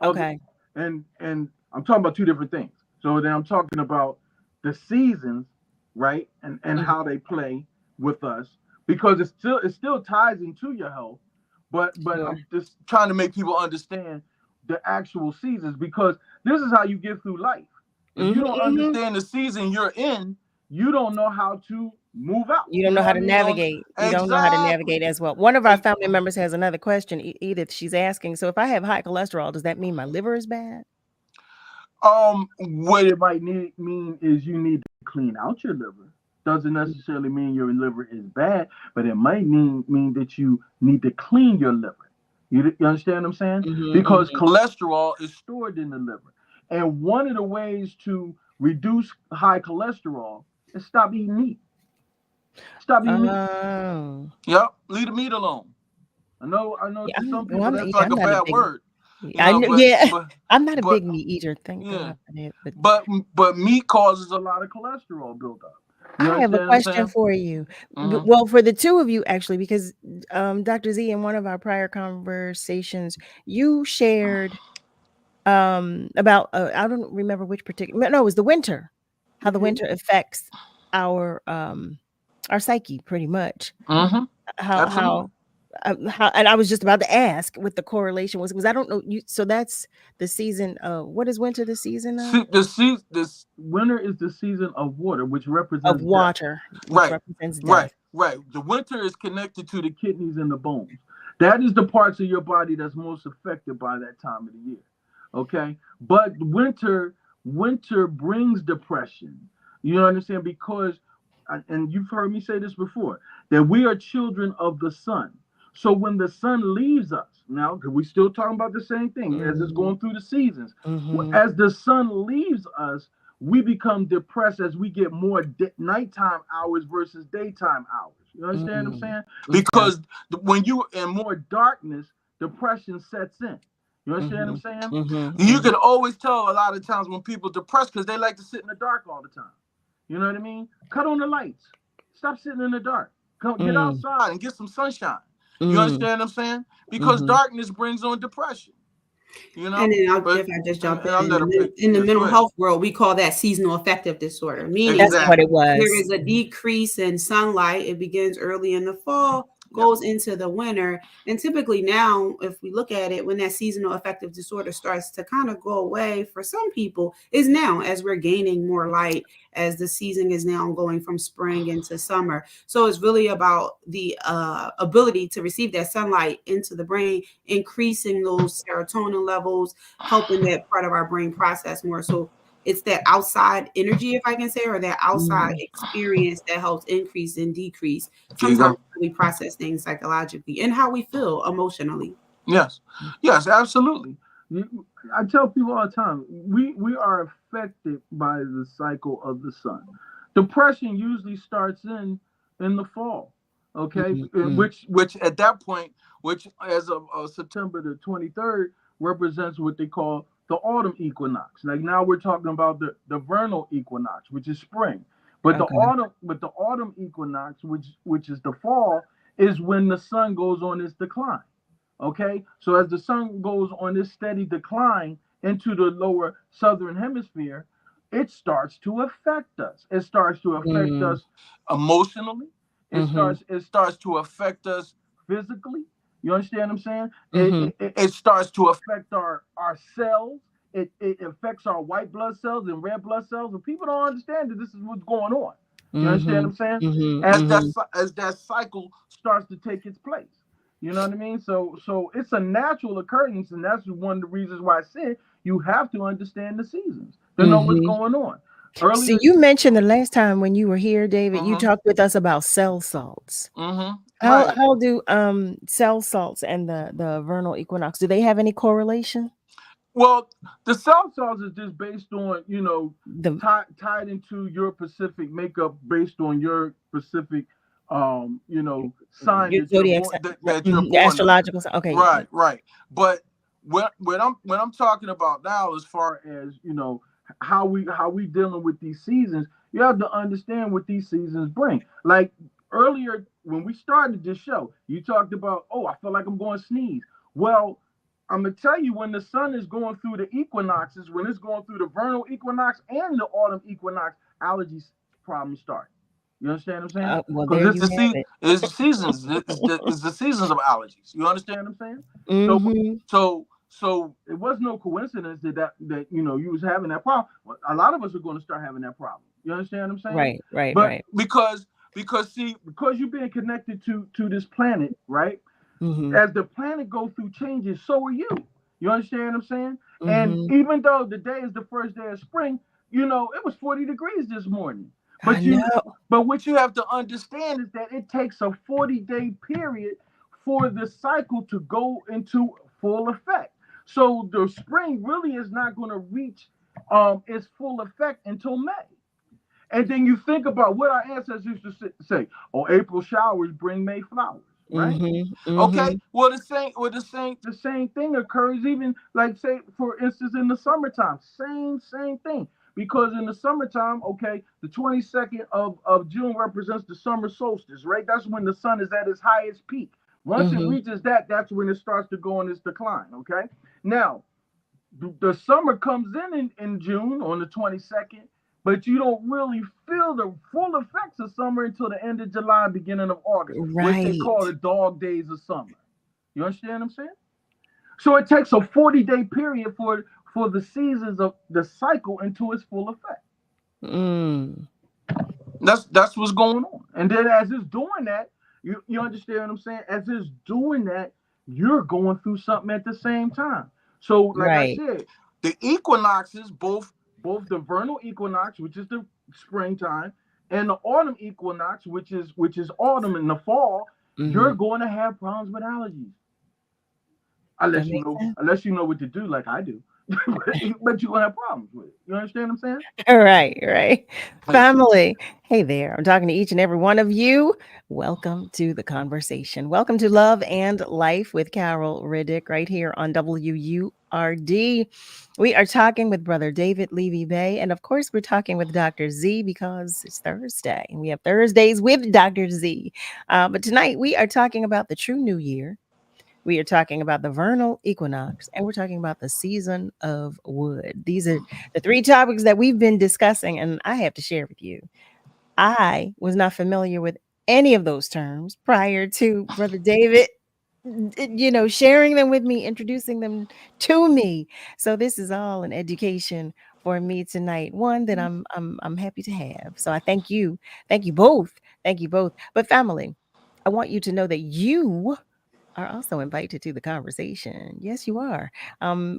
Okay. And I'm talking about two different things. So then I'm talking about the seasons, right? And how they play with us, because it still ties into your health, but I'm just trying to make people understand the actual seasons, because this is how you get through life. If you don't understand the season you're in, you don't know how to move out. You don't know how to navigate. You don't know how to navigate as well. One of our family members has another question. Edith, she's asking, so if I have high cholesterol, does that mean my liver is bad? What it might mean is you need to clean out your liver. Doesn't necessarily mean your liver is bad, but it might mean that you need to clean your liver. You understand what I'm saying? Because cholesterol is stored in the liver. And one of the ways to reduce high cholesterol is stop eating meat. Stop eating meat. Yep, leave the meat alone. I know to some people that's like a bad word. I'm not a big meat eater. Thank God for that. But meat causes a lot of cholesterol buildup. I have a question for you. Well, for the two of you, actually, because Dr. Z, in one of our prior conversations, you shared about I don't remember which particular. No, it was the winter. How the winter affects our psyche, pretty much. How and I was just about to ask what the correlation was, because I don't know. So that's the season. What is winter? The season of? This winter is the season of water, which represents of water. Right. Represents death. Right. The winter is connected to the kidneys and the bones. That is the parts of your body that's most affected by that time of the year. Okay, but winter brings depression. You understand? Because, and you've heard me say this before, that we are children of the sun. So when the sun leaves us, now we still talking about the same thing as it's going through the seasons. As the sun leaves us, we become depressed as we get more nighttime hours versus daytime hours. You understand what I'm saying? Because when you're in more darkness, depression sets in. You understand what I'm saying? You can always tell a lot of times when people are depressed because they like to sit in the dark all the time. You know what I mean? Cut on the lights. Stop sitting in the dark. Get outside and get some sunshine. You understand what I'm saying? Because darkness brings on depression. You know? And then if I just jump in the mental health world, we call that seasonal affective disorder. Meaning that's what it was. There is a decrease in sunlight. It begins early in the fall, goes into the winter. And typically now, if we look at it, when that seasonal affective disorder starts to kind of go away for some people, is now as we're gaining more light, as the season is now going from spring into summer. So it's really about the ability to receive that sunlight into the brain, increasing those serotonin levels, helping that part of our brain process more. So it's that outside energy, if I can say, or that outside experience that helps increase and decrease sometimes how we process things psychologically and how we feel emotionally. Yes, absolutely. I tell people all the time, we are affected by the cycle of the sun. Depression usually starts in the fall, okay? Which at that point, which as of September the 23rd, represents what they call the autumn equinox. Like now we're talking about the vernal equinox, which is spring. But Okay. the autumn equinox, which is the fall, is when the sun goes on its decline. Okay, so as the sun goes on this steady decline into the lower southern hemisphere, it starts to affect us. It starts to affect us emotionally. It starts to affect us physically. You understand what I'm saying? It starts to affect our cells. It affects our white blood cells and red blood cells, and people don't understand that this is what's going on. You understand what I'm saying? As that cycle starts to take its place. You know what I mean? So it's a natural occurrence, and that's one of the reasons why I said you have to understand the seasons to know what's going on. Earlier, so you mentioned the last time when you were here, David, you talked with us about cell salts. How do cell salts and the vernal equinox, do they have any correlation? Well, the cell salts is just based on, tied into your specific makeup based on your specific sign that you're born astrological sign. Okay. Right. But when I'm talking about now, as far as how we dealing with these seasons, you have to understand what these seasons bring. Like earlier when we started this show, you talked about, I feel like I'm going to sneeze. Well, I'm gonna tell you, when the sun is going through the equinoxes, when it's going through the vernal equinox and the autumn equinox, allergies problems start. You understand what I'm saying? Because it's the seasons. It's the seasons of allergies. You understand what I'm saying? So it was no coincidence that you was having that problem. A lot of us are going to start having that problem. You understand what I'm saying? Right. Because you're being connected to this planet, right? As the planet goes through changes, so are you. You understand what I'm saying? And even though the day is the first day of spring, it was 40 degrees this morning. But what you have to understand is that it takes a 40-day period for the cycle to go into full effect. So the spring really is not going to reach its full effect until May. And then you think about what our ancestors used to say: April showers bring May flowers. Right? Okay. Well, the same thing occurs even, like, say, for instance, in the summertime. Same thing. Because in the summertime, the 22nd of June represents the summer solstice, right? That's when the sun is at its highest peak. Once it reaches that, that's when it starts to go on its decline. Okay. Now, the summer comes in June on the 22nd. But you don't really feel the full effects of summer until the end of July, beginning of August, which they call the dog days of summer. You understand what I'm saying? So it takes a 40-day period for the seasons of the cycle into its full effect. That's what's going on. And then as it's doing that, you understand what I'm saying? As it's doing that, you're going through something at the same time. So like I said, the equinoxes, both the vernal equinox, which is the springtime, and the autumn equinox, which is autumn in the fall, you're going to have problems with allergies. Unless you know what to do, like I do. But you're going to have problems with it. You understand what I'm saying? Right. Family. Hey there. I'm talking to each and every one of you. Welcome to the conversation. Welcome to Love and Life with Carol Riddick right here on WURD. We are talking with Brother David Levy-Bey. And of course, we're talking with Dr. Z because it's Thursday. And we have Thursdays with Dr. Z. But tonight we are talking about the true new year. We are talking about the vernal equinox, and we're talking about the season of wood. These are the three topics that we've been discussing, and I have to share with you. I was not familiar with any of those terms prior to Brother David, sharing them with me, introducing them to me. So this is all an education for me tonight, one that I'm happy to have. So I thank you both. But family, I want you to know that you are also invited to the conversation. Yes, you are.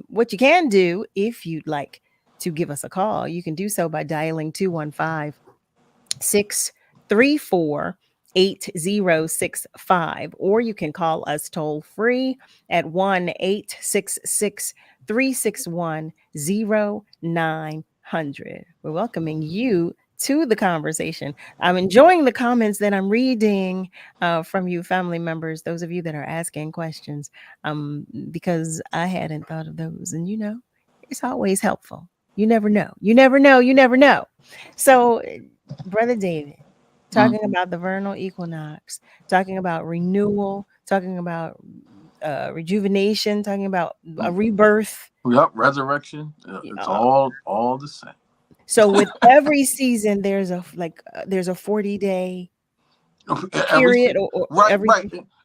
What you can do, if you'd like to give us a call, you can do so by dialing 215-634-8065, or you can call us toll free at 1-866-361-0900. We're welcoming you to the conversation. I'm enjoying the comments that I'm reading from you family members, those of you that are asking questions, because I hadn't thought of those. And, it's always helpful. You never know. You never know. You never know. So, Brother David, talking about the vernal equinox, talking about renewal, talking about rejuvenation, talking about a rebirth. Yep, resurrection. It's all the same. So with every season, there's a 40-day period, or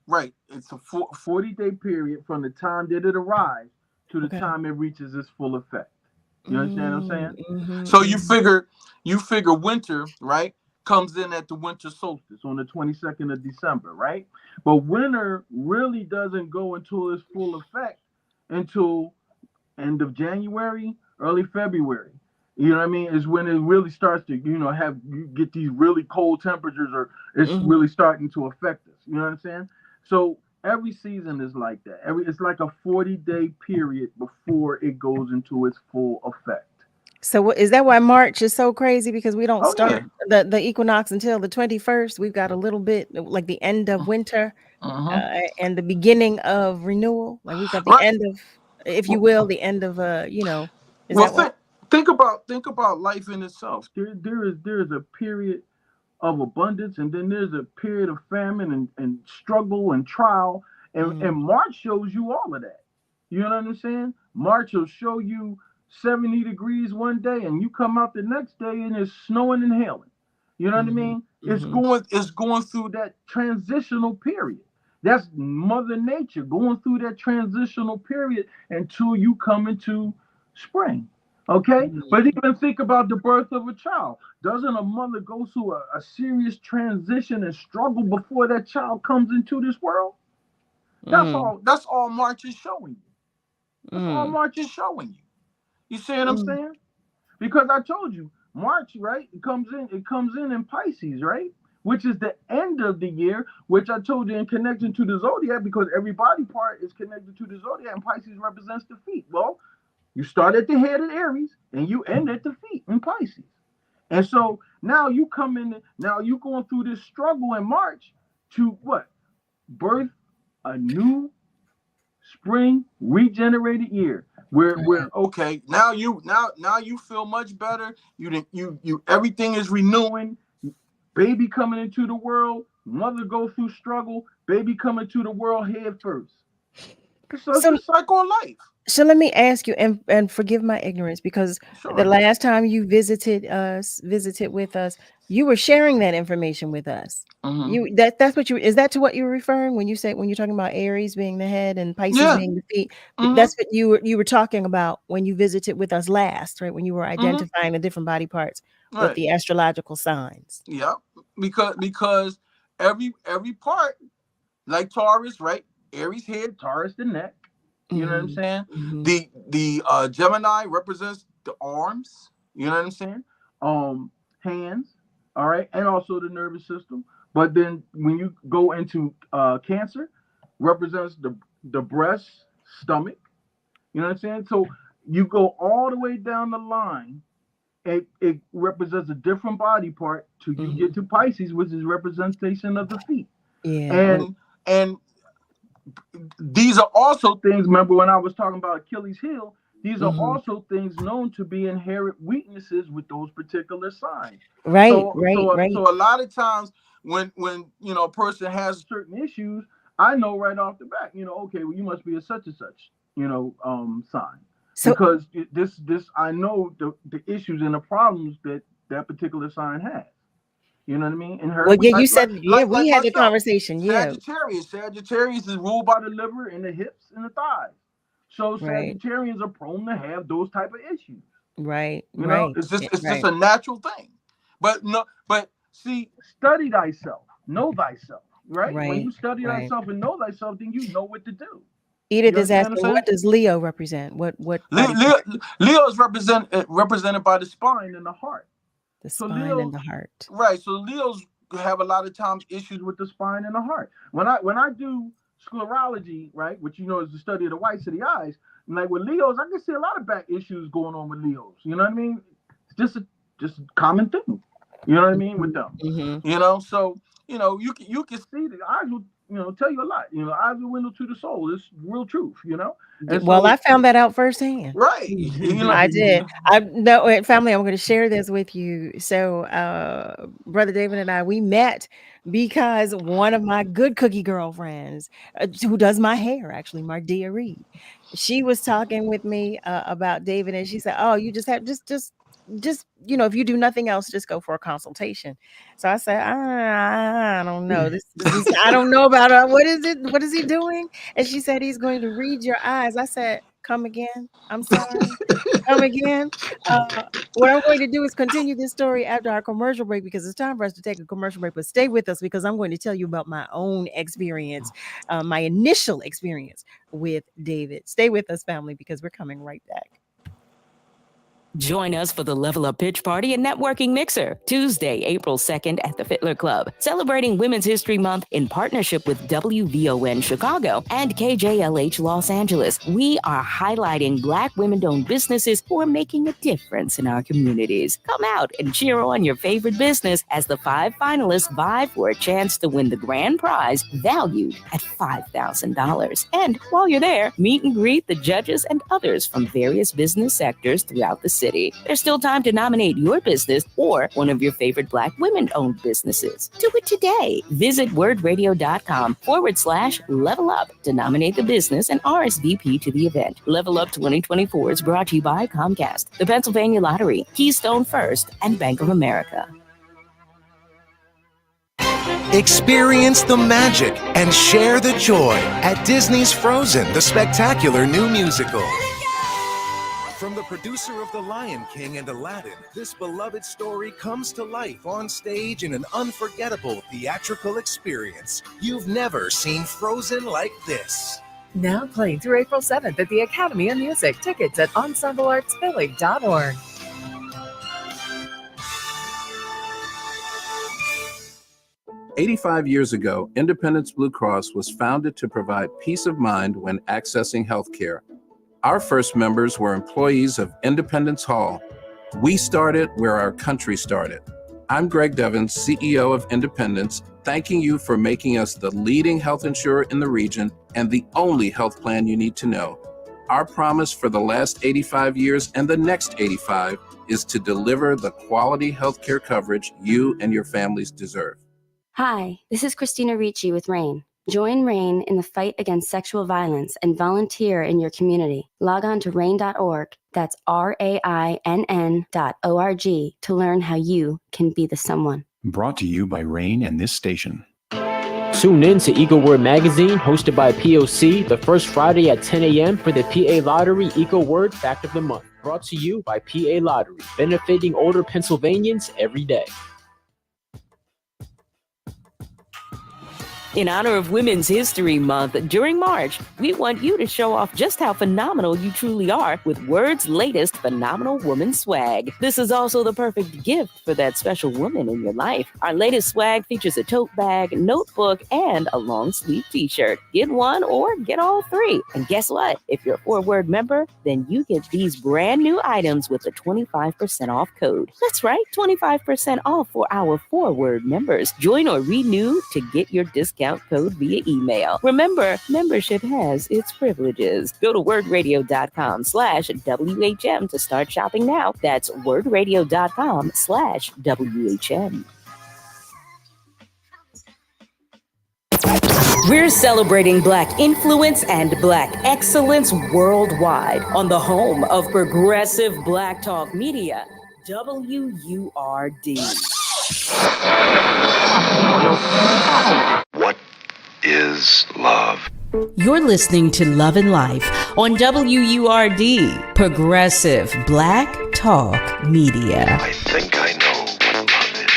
right. It's a 40-day period from the time that it arrives to the time it reaches its full effect. You understand what I'm saying? Mm-hmm, So you figure winter, right, comes in at the winter solstice on the 22nd of December, right? But winter really doesn't go into its full effect until end of January, early February. You know what I mean? Is when it really starts to, you get these really cold temperatures, or it's really starting to affect us. You know what I'm saying? So every season is like that. It's like a 40-day period before it goes into its full effect. So is that why March is so crazy? Because we don't start the equinox until the 21st. We've got a little bit like the end of winter and the beginning of renewal. Like we've got the end of, if you will, the end of is that what? Think about life in itself. There is a period of abundance, and then there's a period of famine and struggle and trial. And March shows you all of that. You know what I'm saying? March will show you 70 degrees one day, and you come out the next day and it's snowing and hailing. You know what I mean? It's going through that transitional period. That's Mother Nature going through that transitional period until you come into spring. Okay? But even think about the birth of a child. Doesn't a mother go through a serious transition and struggle before that child comes into this world? That's all March is showing you. That's all March is showing you. You see what I'm saying? Because I told you, March, right? It comes in Pisces, right? Which is the end of the year, which I told you in connection to the zodiac, because every body part is connected to the zodiac, and Pisces represents the feet. Well, you start at the head in Aries and you end at the feet in Pisces. And so now you come in, now you going through this struggle in March to what? Birth a new spring regenerated year. Where okay, now you feel much better. You everything is renewing. Baby coming into the world, mother go through struggle, baby coming to the world head first. So it's a cycle of life. So let me ask you, and forgive my ignorance, because the last time you visited with us, you were sharing that information with us. That's what is that to what you were referring when you're talking about Aries being the head and Pisces being the feet? That's what you were talking about when you visited with us last, right? When you were identifying the different body parts with the astrological signs. Yeah, because every part, like Taurus, right? Aries head, Taurus the neck. You know what I'm saying? The Gemini represents the arms. You know what I'm saying? Hands. All right, and also the nervous system. But then when you go into Cancer, represents the breast, stomach. You know what I'm saying? So you go all the way down the line. It represents a different body part till you get to Pisces, which is representation of the feet. Yeah. And these are also things, remember when I was talking about Achilles heel, these are also things known to be inherent weaknesses with those particular signs. So a lot of times when a person has certain issues, I know right off the bat, okay, well, you must be a such and such, sign. Because this I know the issues and the problems that particular sign has. You know what I mean? And her, you said we had the conversation. Sagittarius is ruled by the liver and the hips and the thighs. So Sagittarians are prone to have those type of issues. Right. You know, it's just a natural thing. But see, study thyself, know thyself. Right? When you study thyself and know thyself, then you know what to do. Edith is asking, what does Leo represent? What Leo is represented by the spine and the heart. The spine and the heart. Right. So Leos have a lot of times issues with the spine and the heart. When I do sclerology, right, which is the study of the whites of the eyes, like with Leos, I can see a lot of back issues going on with Leos. You know what I mean? It's just a common thing. You know what I mean? With them. Mm-hmm. You know, so you can see the eyes will tell you a lot. Eyes are window to the soul. It's real truth. And Well, so I found that out firsthand. right. I did. Family, I'm going to share this with you. So, Brother David and I, we met because one of my good cookie girlfriends, who does my hair, actually, Mardia Reed, she was talking with me about David, and she said, "Oh, you just have just if you do nothing else, just go for a consultation." So I said, I don't know. I don't know about what is it? What is he doing? And she said he's going to read your eyes. I said, come again. I'm sorry. Come again. What I'm going to do is continue this story after our commercial break, because it's time for us to take a commercial break. But stay with us, because I'm going to tell you about my own experience, my initial experience with David. Stay with us, family, because we're coming right back. Join us for the Level Up Pitch Party and Networking Mixer, Tuesday, April 2nd at the Fittler Club, celebrating Women's History Month in partnership with WVON Chicago and KJLH Los Angeles. We are highlighting Black women-owned businesses who are making a difference in our communities. Come out and cheer on your favorite business as the 5 finalists vie for a chance to win the grand prize valued at $5,000. And while you're there, meet and greet the judges and others from various business sectors throughout the city. There's still time to nominate your business or one of your favorite Black women-owned businesses. Do it today. Visit wordradio.com/level up to nominate the business and RSVP to the event. Level Up 2024 is brought to you by Comcast, the Pennsylvania Lottery, Keystone First, and Bank of America. Experience the magic and share the joy at Disney's Frozen, the spectacular new musical. From the producer of The Lion King and Aladdin, this beloved story comes to life on stage in an unforgettable theatrical experience. You've never seen Frozen like this. Now playing through April 7th at the Academy of Music. Tickets at ensembleartsphilly.org. "85 years ago, Independence Blue Cross was founded to provide peace of mind when accessing health care. Our first members were employees of Independence Hall. We started where our country started. I'm Greg Devins, CEO of Independence, thanking you for making us the leading health insurer in the region and the only health plan you need to know. Our promise for the last 85 years and the next 85 is to deliver the quality healthcare coverage you and your families deserve." Hi, this is Christina Ricci with RAIN. Join RAIN in the fight against sexual violence and volunteer in your community. Log on to RAIN.org, that's RAINN.org, to learn how you can be the someone. Brought to you by RAIN and this station. Tune in to Eco Word Magazine, hosted by POC, the first Friday at 10 a.m. for the PA Lottery Eco Word Fact of the Month. Brought to you by PA Lottery, benefiting older Pennsylvanians every day. In honor of Women's History Month, during March, we want you to show off just how phenomenal you truly are with Word's latest Phenomenal Woman swag. This is also the perfect gift for that special woman in your life. Our latest swag features a tote bag, notebook, and a long-sleeve t-shirt. Get one or get all 3. And guess what? If you're a 4-Word member, then you get these brand new items with a 25% off code. That's right, 25% off for our 4-Word members. Join or renew to get your discount code via email. Remember, membership has its privileges. Go to wordradio.com/WHM to start shopping now. That's wordradio.com/WHM. We're celebrating Black influence and Black excellence worldwide on the home of progressive Black talk media, WURD. What is love? You're listening to Love and Life on WURD, Progressive Black Talk Media. I think I know what love is.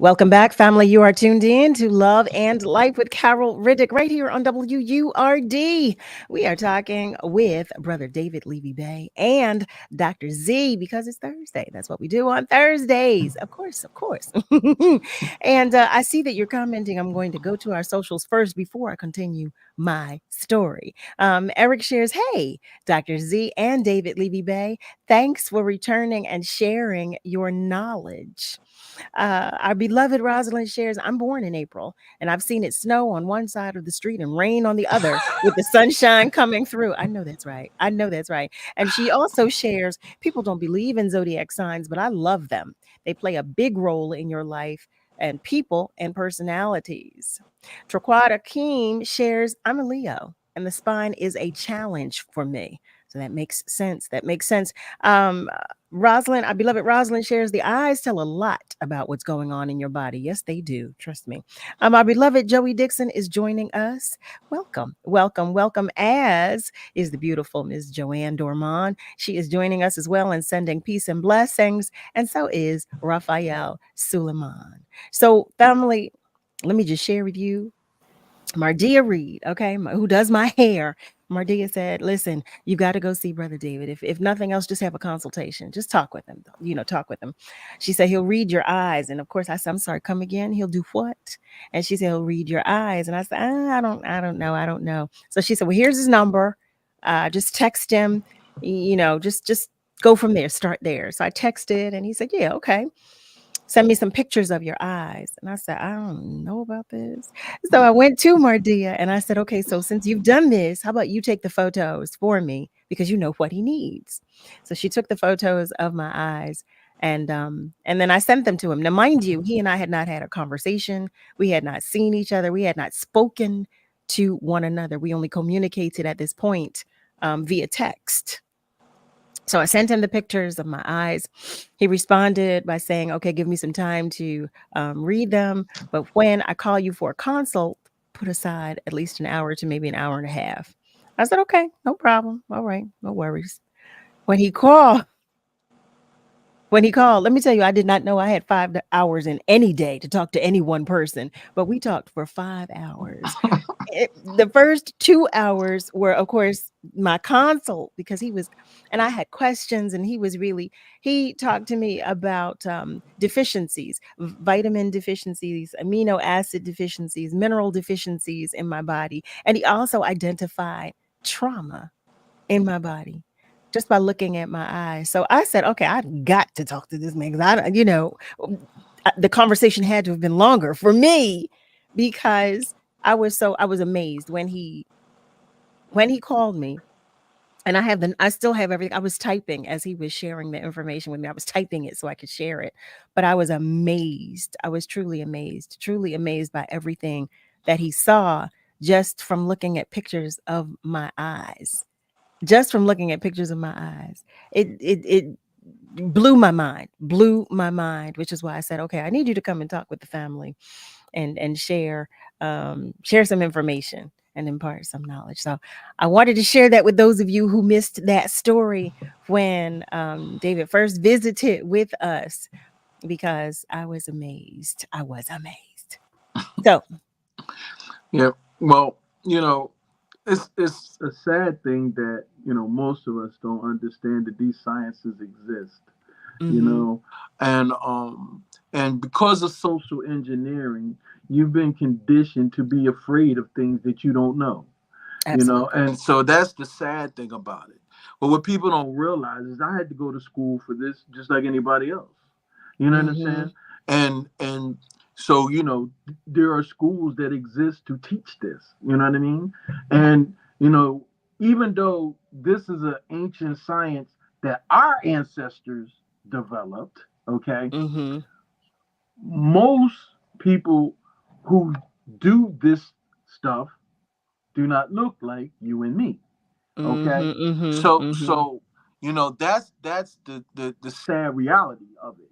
Welcome back, family. You are tuned in to Love and Life with Carol Riddick right here on WURD. We are talking with Brother David Levy-Bey and Dr. Z because it's Thursday. That's what we do on Thursdays. Of course, of course. And I see that you're commenting. I'm going to go to our socials first before I continue my story. Eric shares, hey, Dr. Z and David Levy-Bey, thanks for returning and sharing your knowledge. Our beloved Rosalind shares, I'm born in April and I've seen it snow on one side of the street and rain on the other with the sunshine coming through. I know that's right. I know that's right. And she also shares, people don't believe in zodiac signs, but I love them. They play a big role in your life and people and personalities. Traquata Keem shares, I'm a Leo and the spine is a challenge for me. So that makes sense. That makes sense. Rosalind, our beloved Rosalind shares, the eyes tell a lot about what's going on in your body. Yes, they do. Trust me. Our beloved Joey Dixon is joining us. Welcome, welcome, welcome, as is the beautiful Ms. Joanne Dormond. She is joining us as well and sending peace and blessings. And so is Raphael Suleiman. So, family, let me just share with you Mardia Reed, okay, who does my hair. Mardia said, listen, you got to go see Brother David. If nothing else, just have a consultation. Just talk with him, talk with him. She said, he'll read your eyes. And of course, I said, I'm sorry, come again. He'll do what? And she said, he'll read your eyes. And I said, I don't know. So she said, well, here's his number. Just text him, just go from there, start there. So I texted and he said, yeah, okay. Send me some pictures of your eyes. And I said, I don't know about this. So I went to Mardia and I said, okay, so since you've done this, how about you take the photos for me because you know what he needs. So she took the photos of my eyes and then I sent them to him. Now, mind you, he and I had not had a conversation. We had not seen each other. We had not spoken to one another. We only communicated at this point via text. So I sent him the pictures of my eyes. He responded by saying, okay, give me some time to read them. But when I call you for a consult, put aside at least an hour to maybe an hour and a half. I said, okay, no problem. All right, no worries. When he called, let me tell you, I did not know I had 5 hours in any day to talk to any one person, but we talked for 5 hours. The first 2 hours were, of course, my consult because and I had questions and he talked to me about deficiencies, vitamin deficiencies, amino acid deficiencies, mineral deficiencies in my body. And he also identified trauma in my body just by looking at my eyes. So I said, okay, I've got to talk to this man because the conversation had to have been longer for me because I was amazed when he called me. And I still have everything. I was typing as he was sharing the information with me. I was typing it so I could share it. But I was amazed. I was truly amazed by everything that he saw just from looking at pictures of my eyes. Just from looking at pictures of my eyes. It blew my mind, which is why I said, okay, I need you to come and talk with the family and share some information and impart some knowledge. So I wanted to share that with those of you who missed that story when David first visited with us, because I was amazed. So yeah, well, it's a sad thing that most of us don't understand that these sciences exist. And because of social engineering, you've been conditioned to be afraid of things that you don't know. Absolutely. And so that's the sad thing about it. But what people don't realize is I had to go to school for this just like anybody else. You know what I'm saying? And so there are schools that exist to teach this. You know what I mean? And even though this is an ancient science that our ancestors developed, okay, most people who do this stuff do not look like you and me. Okay. So that's the sad reality of it.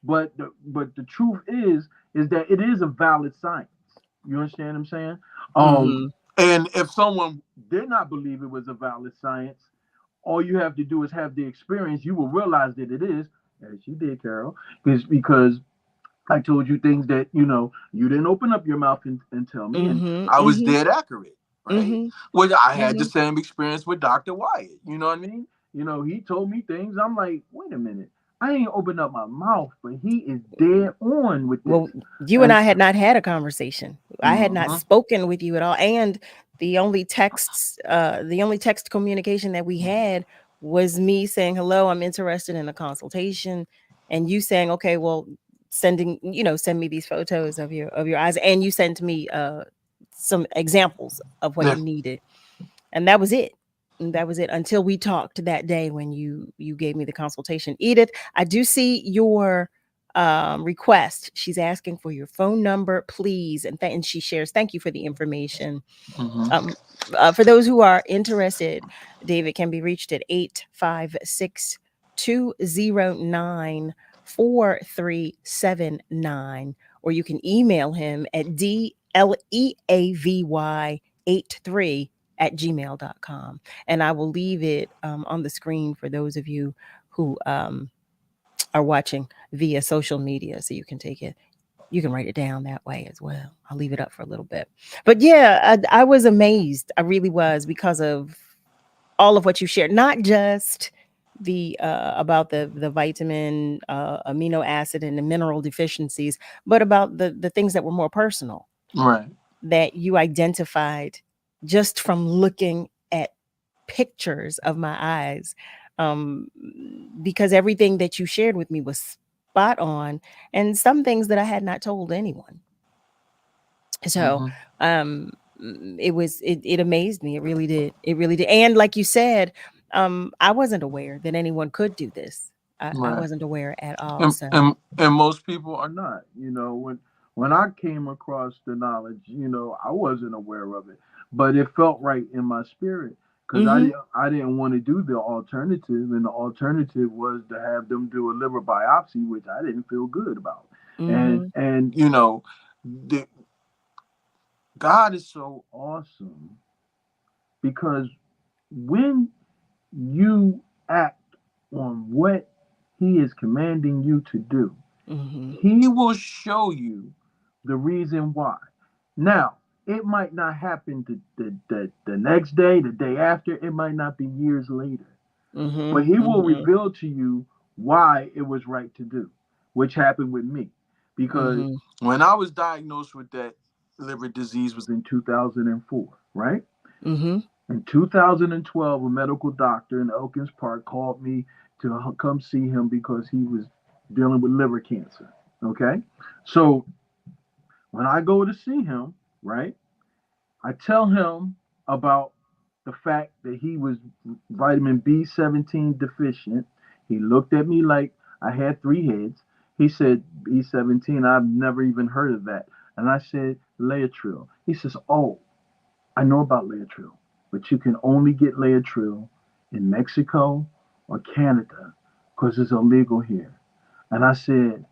But the truth is that it is a valid science. You understand what I'm saying? And if someone did not believe it was a valid science, all you have to do is have the experience. You will realize that it is, as you did, Carol, because I told you things that, you didn't open up your mouth and tell me. And I was dead accurate, right? Well, I had the same experience with Dr. Wyatt. You know what I mean? He told me things. I'm like, wait a minute. I ain't opened up my mouth, but he is dead on with this. Well, you and I had not had a conversation. I had not spoken with you at all. And the only text communication that we had was me saying, hello, I'm interested in a consultation. And you saying, okay, well, send me these photos of your eyes. And you sent me some examples of what you needed. And that was it. And that was it until we talked that day when you gave me the consultation. Edith, I do see your request. She's asking for your phone number, please. And she shares, thank you for the information. For those who are interested, David can be reached at 856-209-4379, or you can email him at dlevy83@gmail.com. And I will leave it on the screen for those of you who are watching via social media, so you can take it. You can write it down that way as well. I'll leave it up for a little bit. But yeah, I was amazed. I really was, because of all of what you shared, not just the about the vitamin, amino acid, and the mineral deficiencies, but about the things that were more personal, right? That you identified just from looking at pictures of my eyes, because everything that you shared with me was spot on, and some things that I had not told anyone. So it amazed me. It really did. And like you said, I wasn't aware that anyone could do this. I wasn't aware at all. And most people are not. When I came across the knowledge, I wasn't aware of it, but it felt right in my spirit, because I didn't want to do the alternative, and the alternative was to have them do a liver biopsy, which I didn't feel good about. And God is so awesome, because when you act on what He is commanding you to do, He will show you the reason why. Now, it might not happen the next day, the day after. It might not be years later. But He will reveal to you why it was right to do, which happened with me. Because when I was diagnosed with that liver disease was in 2004, right? In 2012, a medical doctor in Elkins Park called me to come see him because he was dealing with liver cancer. Okay? So when I go to see him, right, I tell him about the fact that he was vitamin B17 deficient. He looked at me like I had 3 heads. He said, B17, I've never even heard of that. And I said, Laetrile. He says, oh, I know about Laetrile, but you can only get Laetrile in Mexico or Canada because it's illegal here. And I said,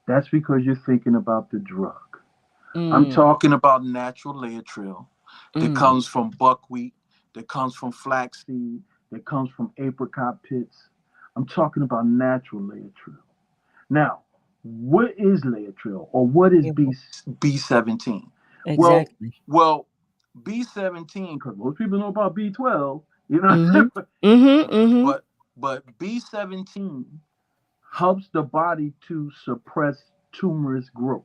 that's because you're thinking about the drug. I'm talking about natural Laetrile that comes from buckwheat, that comes from flaxseed, that comes from apricot pits. I'm talking about natural Laetrile. Now, what is Laetrile, or what is B17? Exactly. Well, B17, because most people know about B12, but B17 helps the body to suppress tumorous growth.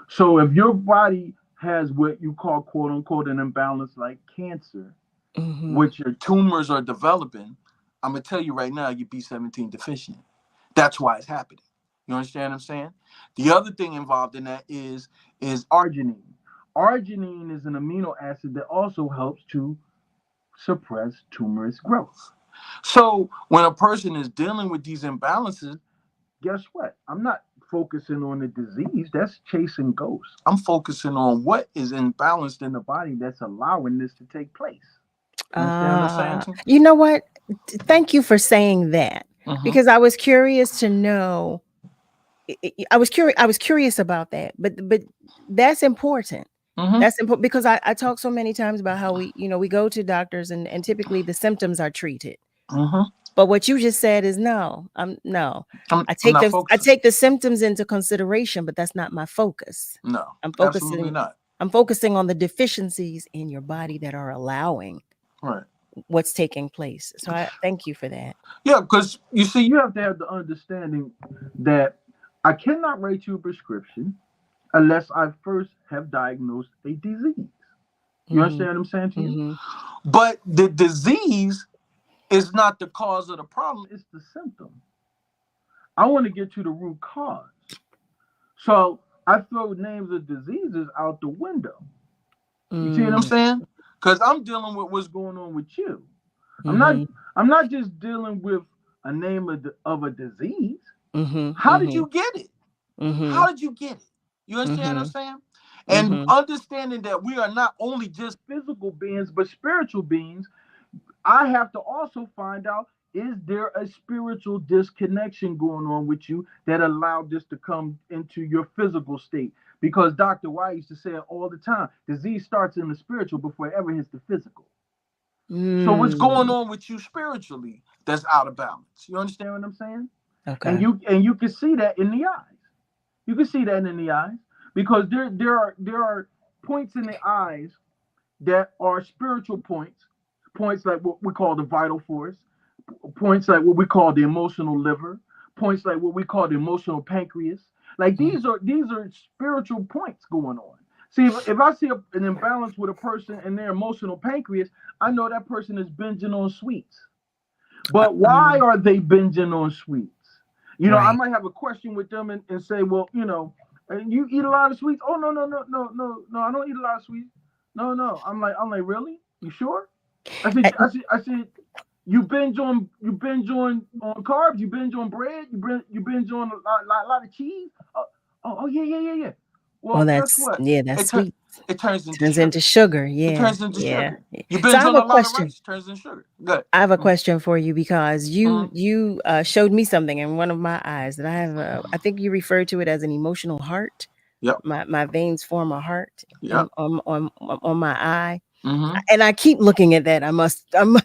So if your body has what you call, quote unquote, an imbalance like cancer, which your tumors are developing, I'm going to tell you right now, you're B17 deficient. That's why it's happening. You understand what I'm saying? The other thing involved in that is arginine. Arginine is an amino acid that also helps to suppress tumorous growth. So when a person is dealing with these imbalances, guess what? I'm not focusing on the disease. That's chasing ghosts. I'm focusing on what is imbalanced in the body that's allowing this to take place. You understand what I'm saying? You know what? Thank you for saying that, because I was curious to know. I was curious about that, but that's important. That's important, because I talk so many times about how we go to doctors and typically the symptoms are treated. But what you just said is no. I take the symptoms into consideration, but that's not my focus. No, I'm absolutely not. I'm focusing on the deficiencies in your body that are allowing what's taking place. So I thank you for that. Yeah, because you see, you have to have the understanding that I cannot write you a prescription unless I first have diagnosed a disease. You understand what I'm saying to you? But the disease is not the cause of the problem, it's the symptom. I want to get to the root cause. So I throw names of diseases out the window. You see what I'm saying? Because I'm dealing with what's going on with you. I'm not just dealing with a name of a disease. How did you get it? How did you get it? You understand what I'm saying? And understanding that we are not only just physical beings, but spiritual beings, I have to also find out, is there a spiritual disconnection going on with you that allowed this to come into your physical state? Because Dr. White used to say it all the time, disease starts in the spiritual before it ever hits the physical. So what's going on with you spiritually that's out of balance? You understand what I'm saying? Okay. And you can see that in the eyes. You can see that in the eyes because there are points in the eyes that are spiritual points like what we call the vital force, points like what we call the emotional liver, points like what we call the emotional pancreas. Like these are spiritual points going on. See, if I see an imbalance with a person and their emotional pancreas, I know that person is binging on sweets. But why are they binging on sweets? You know, I might have a question with them and say, well, you know, you eat a lot of sweets? Oh, no, I don't eat a lot of sweets. No. I'm like, really? You sure? I said, you binge on carbs, you binge on bread, you binge on a lot of cheese. Yeah. Well, guess what? That's sweet. It turns into sugar. Yeah. It turns into sugar. You binge So I have on a a lot question. of rice, turns into sugar. Good. I have a question for you because you showed me something in one of my eyes that I have. I think you referred to it as an emotional heart. Yep. My veins form a heart on my eye. Mm-hmm. And I keep looking at that. I must tell you,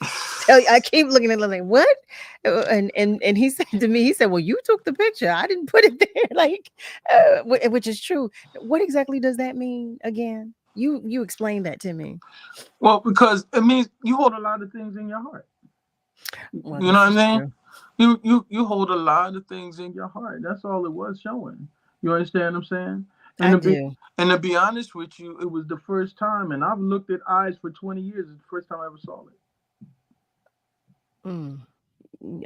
I keep looking at it like, what? And he said to me, he said, well, you took the picture. I didn't put it there. Like, which is true. What exactly does that mean again? You explained that to me. Well, because it means you hold a lot of things in your heart. Well, you know what I mean? You hold a lot of things in your heart. That's all it was showing. You understand what I'm saying? And to be honest with you, it was the first time, and I've looked at eyes for 20 years. It's the first time I ever saw it.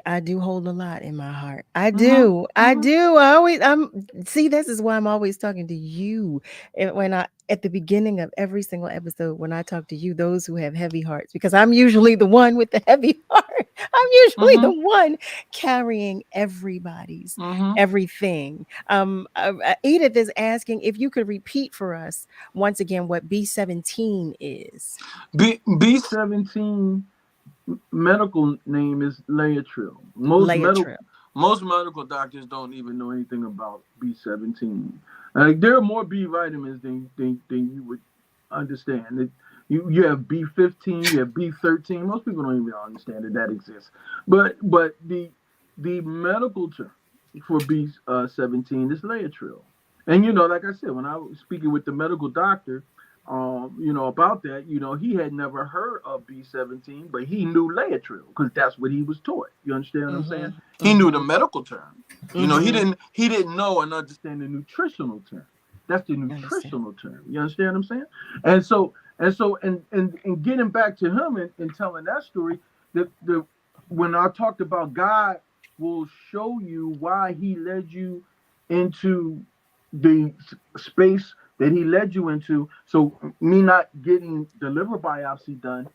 I do hold a lot in my heart. I do. See, this is why I'm always talking to you. And at the beginning of every single episode, when I talk to you, those who have heavy hearts, because I'm usually the one with the heavy heart. I'm usually the one carrying everybody's everything. Edith is asking if you could repeat for us once again what B17 is. B17 medical name is Laetrile. Most medical doctors don't even know anything about B17. Like there are more B vitamins than you would understand. You have B15, you have B13. Most people don't even understand that exists. But the medical term for B17 is Laetrile. And you know, like I said, when I was speaking with the medical doctor, about that, he had never heard of B17, but he knew Laetrile because that's what he was taught. You understand what I'm saying? He knew the medical term. He didn't know and understand the nutritional term. That's the nutritional term. You understand what I'm saying? And so getting back to him and telling that story, when I talked about God will show you why he led you into the space that he led you into. So me not getting the liver biopsy done,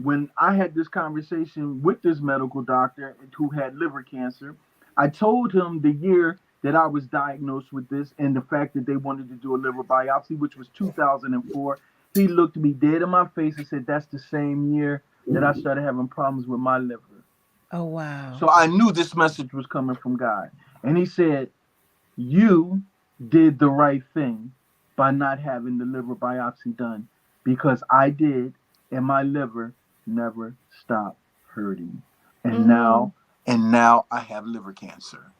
when I had this conversation with this medical doctor who had liver cancer, I told him the year that I was diagnosed with this and the fact that they wanted to do a liver biopsy, which was 2004. He looked me dead in my face and said, that's the same year that I started having problems with my liver. Oh, wow. So I knew this message was coming from God. And he said, you did the right thing by not having the liver biopsy done, because I did, and my liver never stopped hurting. and now I have liver cancer.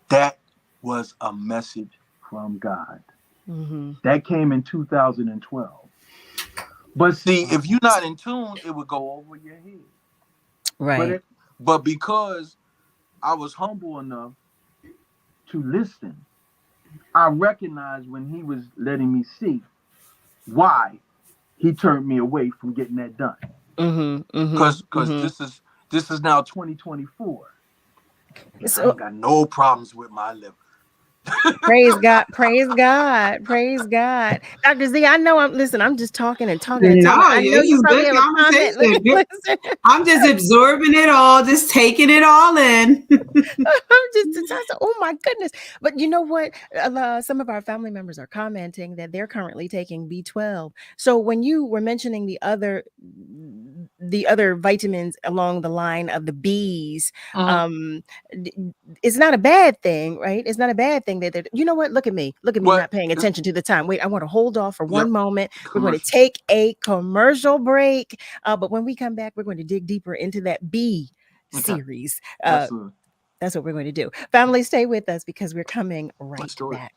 That was a message from God. That came in 2012. But see, if you're not in tune, it would go over your head. Right. But because I was humble enough to listen, I recognized when he was letting me see why he turned me away from getting that done. Because this is now 2024. And I ain't got no problems with my liver. Praise God, praise God, praise God. Dr. Z, I know I'm just talking and talking and talking. No, I know this you is probably good have a comment. conversation. I'm just absorbing it all, just taking it all in. Oh my goodness. But you know what? Some of our family members are commenting that they're currently taking B12. So when you were mentioning the other vitamins along the line of the B's, it's not a bad thing, right? It's not a bad thing that they're, you know what? Look at me not paying attention to the time. Wait, I want to hold off for one moment. We're going to take a commercial break. But when we come back, we're going to dig deeper into that B series. Absolutely. That's what we're going to do. Family, stay with us because we're coming right back.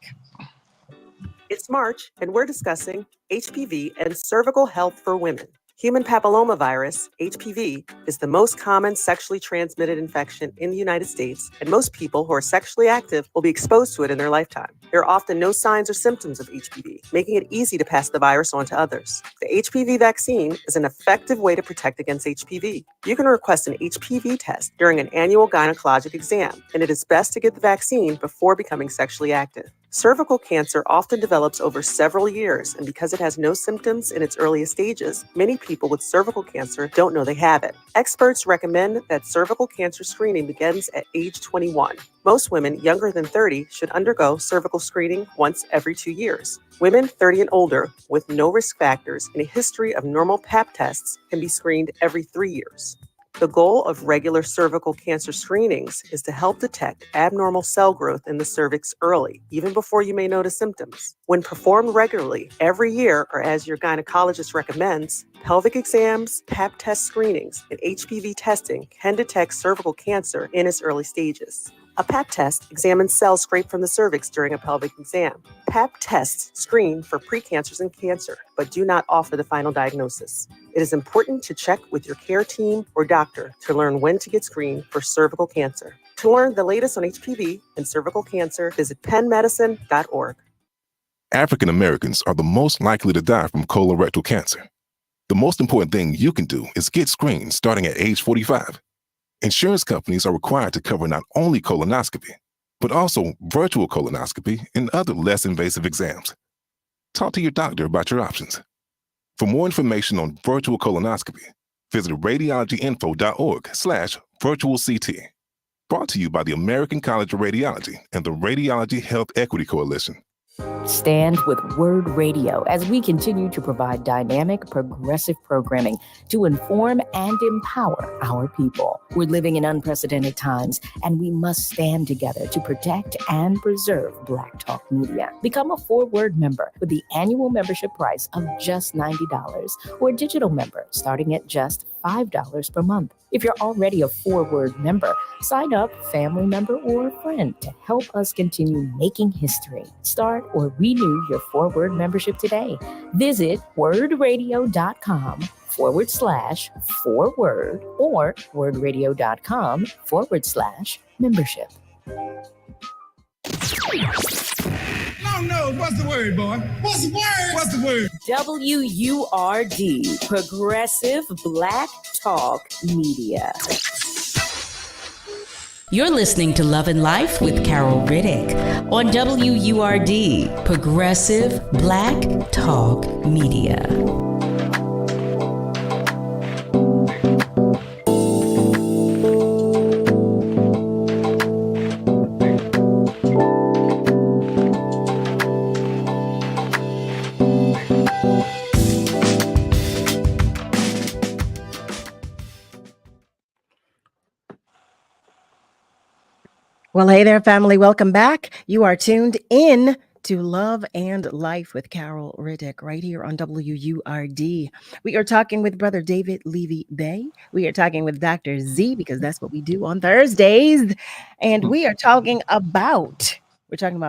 It's March, and we're discussing HPV and cervical health for women. Human papillomavirus, HPV, is the most common sexually transmitted infection in the United States, and most people who are sexually active will be exposed to it in their lifetime. There are often no signs or symptoms of HPV, making it easy to pass the virus on to others. The HPV vaccine is an effective way to protect against HPV. You can request an HPV test during an annual gynecologic exam, and it is best to get the vaccine before becoming sexually active. Cervical cancer often develops over several years, and because it has no symptoms in its earliest stages, many people with cervical cancer don't know they have it. Experts recommend that cervical cancer screening begins at age 21. Most women younger than 30 should undergo cervical screening once every 2 years. Women 30 and older with no risk factors and a history of normal Pap tests can be screened every 3 years. The goal of regular cervical cancer screenings is to help detect abnormal cell growth in the cervix early, even before you may notice symptoms. When performed regularly, every year, or as your gynecologist recommends, pelvic exams, Pap test screenings, and HPV testing can detect cervical cancer in its early stages. A Pap test examines cells scraped from the cervix during a pelvic exam. Pap tests screen for precancers and cancer, but do not offer the final diagnosis. It is important to check with your care team or doctor to learn when to get screened for cervical cancer. To learn the latest on HPV and cervical cancer, visit pennmedicine.org. African Americans are the most likely to die from colorectal cancer. The most important thing you can do is get screened starting at age 45. Insurance companies are required to cover not only colonoscopy, but also virtual colonoscopy and other less invasive exams. Talk to your doctor about your options. For more information on virtual colonoscopy, visit radiologyinfo.org/virtualct. Brought to you by the American College of Radiology and the Radiology Health Equity Coalition. Stand with Word Radio as we continue to provide dynamic, progressive programming to inform and empower our people. We're living in unprecedented times, and we must stand together to protect and preserve Black Talk Media. Become a 4-Word member with the annual membership price of just $90 or a digital member starting at just $5 per month. If you're already a 4-Word member, sign up, family member, or a friend to help us continue making history. Start or renew your 4-Word membership today. Visit wordradio.com/4word or wordradio.com/membership. No, what's the word, boy? What's the word? What's the word? WURD, Progressive Black Talk Media. You're listening to Love and Life with Carol Riddick on WURD, Progressive Black Talk Media. Well, hey there, family. Welcome back. You are tuned in to Love and Life with Carol Riddick right here on WURD. We are talking with Brother David Levy-Bey. We are talking with Dr. Z because that's what we do on Thursdays. And we are talking about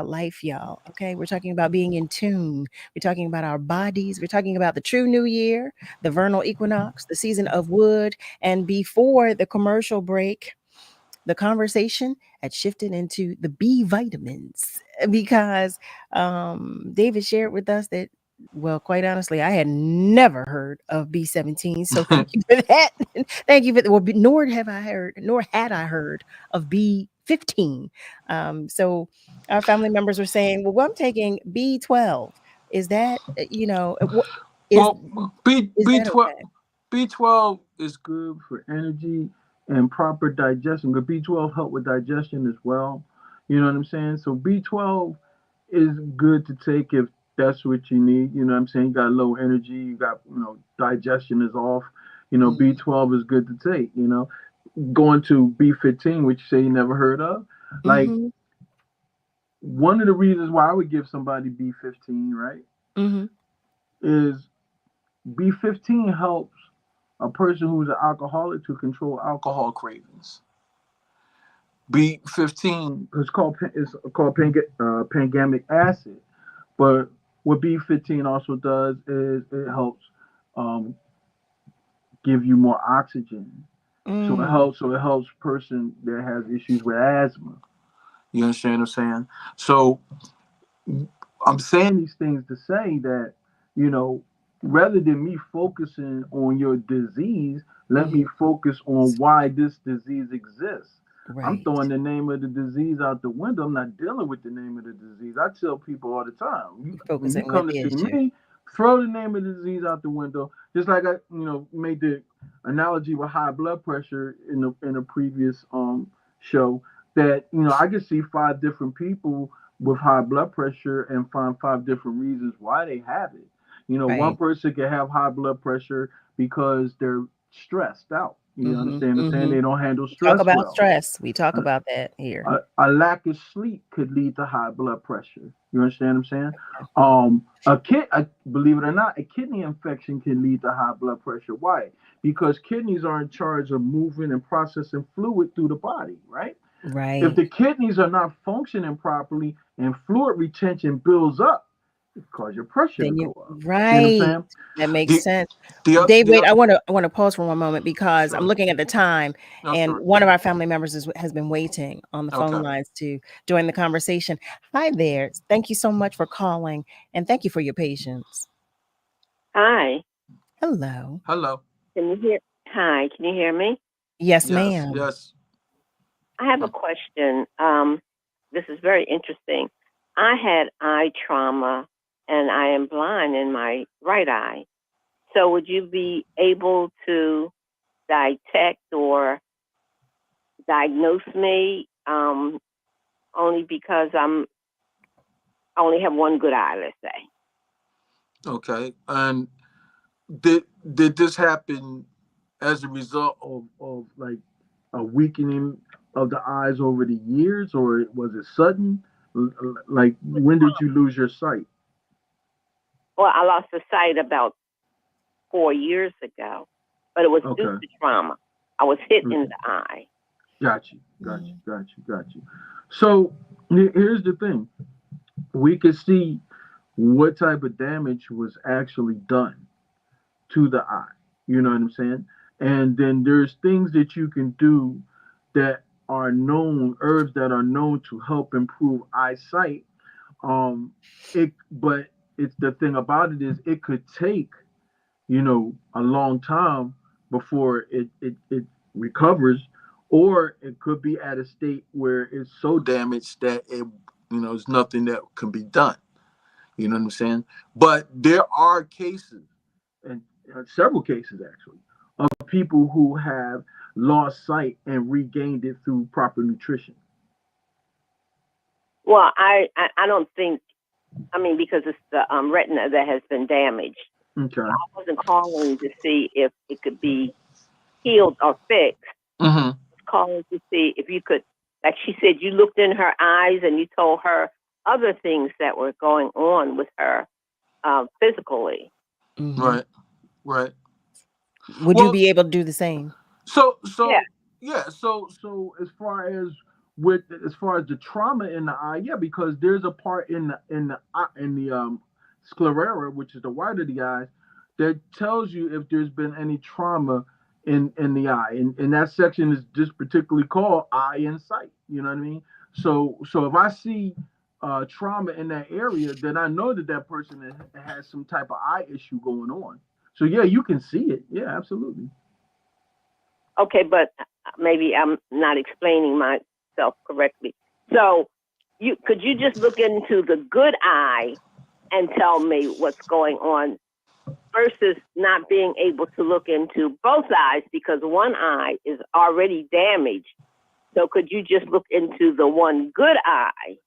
life, y'all. Okay. We're talking about being in tune. We're talking about our bodies. We're talking about the true new year, the vernal equinox, the season of wood. And before the commercial break, the conversation had shifted into the B vitamins because David shared with us that, well, quite honestly, I had never heard of B17. So thank you for that. Thank you for that. Well, nor had I heard of B15. So our family members were saying, well, I'm taking B12. Is that, B12 okay? B12 is good for energy and proper digestion. But B12 help with digestion as well. You know what I'm saying? So B12 is good to take if that's what you need. You know what I'm saying? You got low energy, you got, digestion is off. B12 is good to take, Going to B15, which you say you never heard of. Like, one of the reasons why I would give somebody B15, right, is B15 helps a person who's an alcoholic to control alcohol cravings. B15 is called pangamic acid, but what B15 also does is it helps give you more oxygen. So it helps person that has issues with asthma. You understand what I'm saying? So I'm saying these things to say that, rather than me focusing on your disease, let me focus on why this disease exists. Right. I'm throwing the name of the disease out the window. I'm not dealing with the name of the disease. I tell people all the time, when you come to see me, throw the name of the disease out the window. Just like I, made the analogy with high blood pressure in a previous show, that I could see 5 different people with high blood pressure and find 5 different reasons why they have it. One person can have high blood pressure because they're stressed out. You understand what I'm saying? They don't handle stress. Talk about well. stress. We talk about that here. A lack of sleep could lead to high blood pressure. You understand what I'm saying? Believe it or not, a kidney infection can lead to high blood pressure. Why? Because kidneys are in charge of moving and processing fluid through the body, right? Right. If the kidneys are not functioning properly and fluid retention builds up, it causes your pressure to go up. Right. You know what I'm saying? That makes sense. Dave, wait, I want to pause for one moment because Sure. I'm looking at the time, and sure. one of our family members has been waiting on the phone lines to join the conversation. Hi there. Thank you so much for calling, and thank you for your patience. Hi. Hello. Hello. Can you hear? Hi. Can you hear me? Yes, ma'am. Yes. I have a question. This is very interesting. I had eye trauma, and I am blind in my right eye. So would you be able to detect or diagnose me only because I only have one good eye, let's say? Okay. And did this happen as a result of like a weakening of the eyes over the years, or was it sudden? Like, when did you lose your sight? Well, I lost the sight about 4 years ago, but it was due to trauma. I was hit in the eye. Got you. So here's the thing. We could see what type of damage was actually done to the eye. You know what I'm saying? And then there's things that you can do that are known, herbs that are known to help improve eyesight. But it's the thing about it is it could take, a long time before it recovers, or it could be at a state where it's so damaged that there's nothing that can be done. You know what I'm saying? But there are cases, and several cases actually, of people who have lost sight and regained it through proper nutrition. Well, I don't think, because it's the retina that has been damaged. Okay. I wasn't calling to see if it could be healed or fixed. Mm-hmm. I was calling to see if you could, like she said, you looked in her eyes and you told her other things that were going on with her physically. Right. Right. Would you be able to do the same? So as far as the trauma in the eye, yeah, because there's a part in the sclera, which is the white of the eye, that tells you if there's been any trauma in the eye, and that section is just particularly called eye and sight. You know what I mean? So if I see trauma in that area, then I know that person has some type of eye issue going on. So yeah, you can see it. Yeah, absolutely. Okay, but maybe I'm not explaining myself correctly. So could you just look into the good eye and tell me what's going on versus not being able to look into both eyes because one eye is already damaged. So could you just look into the one good eye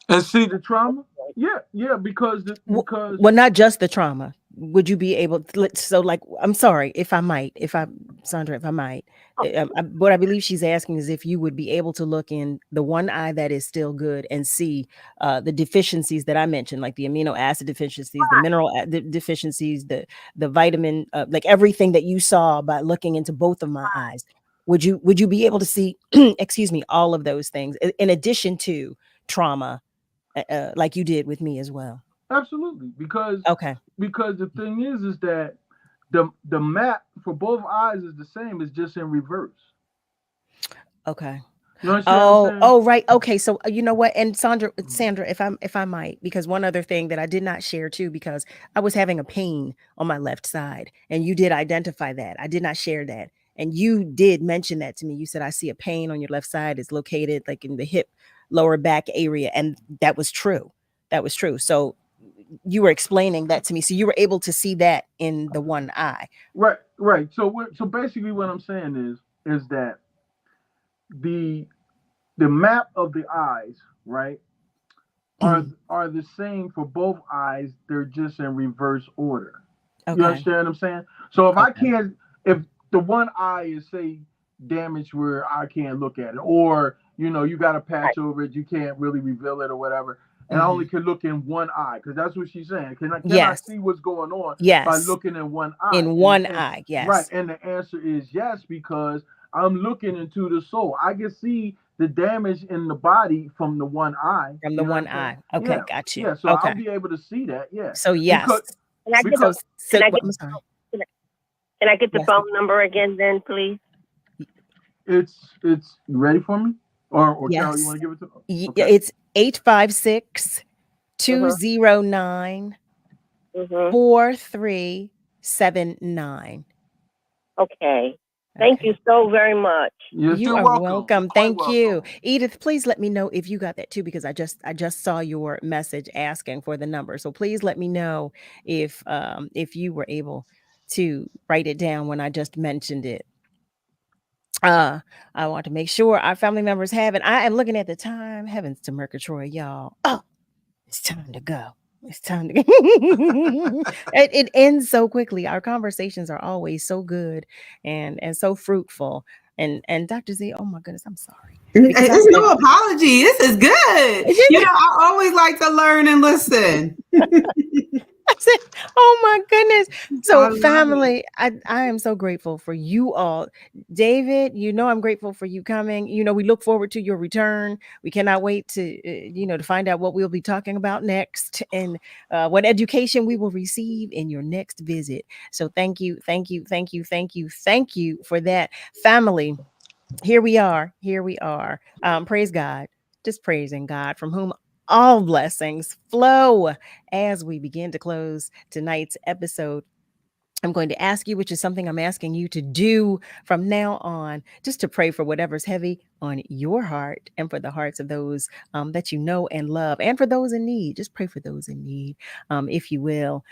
and see the trauma? Yeah, because well, not just the trauma. Would you be able to, so like, I'm sorry, Sandra, if I might, what I believe she's asking is if you would be able to look in the one eye that is still good and see the deficiencies that I mentioned, like the amino acid deficiencies, the mineral deficiencies, the vitamin, like everything that you saw by looking into both of my eyes. Would you be able to see, excuse me, all of those things in addition to trauma, like you did with me as well? Absolutely, because the thing is that the map for both eyes is the same. It's just in reverse. Okay. You understand what I'm saying? Oh, right. Okay. So you know what? And Sandra, if I might, because one other thing that I did not share too, because I was having a pain on my left side, and you did identify that. I did not share that. And you did mention that to me. You said, I see a pain on your left side. It's located like in the hip, lower back area. And that was true. So you were explaining that to me. So you were able to see that in the one eye. Right. So basically what I'm saying is that the map of the eyes, right, are the same for both eyes. They're just in reverse order. Okay. You understand what I'm saying? So if the one eye is, say, damaged where I can't look at it, or you got a patch over it, you can't really reveal it or whatever, and I only can look in one eye, because that's what she's saying. Can I see what's going on by looking in one eye? In one eye, yes. Right, and the answer is yes, because I'm looking into the soul. I can see the damage in the body from the one eye. From the one eye. Okay, got you. Yeah, so I'll be able to see that. Yeah. So yes. Can I get the phone number again, then, please? It's you ready for me? Or Carol, you want to give it to me? Okay. It's 856-209-4379. Okay. Thank you so very much. You are welcome. Thank you. Edith, please let me know if you got that too, because I just saw your message asking for the number. So please let me know if you were able to write it down when I just mentioned it. I want to make sure our family members have it. I am looking at the time. Heavens to Murgatroyd, y'all. Oh, it's time to go. It's time to go. It ends so quickly. Our conversations are always so good and so fruitful. And Dr. Z, oh my goodness, I'm sorry. There's no apology. This is good. I always like to learn and listen. I said, oh my goodness. So family, I am so grateful for you all. David, I'm grateful for you coming. We look forward to your return. We cannot wait to, to find out what we'll be talking about next and what education we will receive in your next visit. So thank you for that. Family, here we are. Praise God. Just praising God, from whom all blessings flow. As we begin to close tonight's episode, I'm going to ask you, which is something I'm asking you to do from now on, just to pray for whatever's heavy on your heart and for the hearts of those that you know and love, and for those in need. Just pray for those in need, if you will.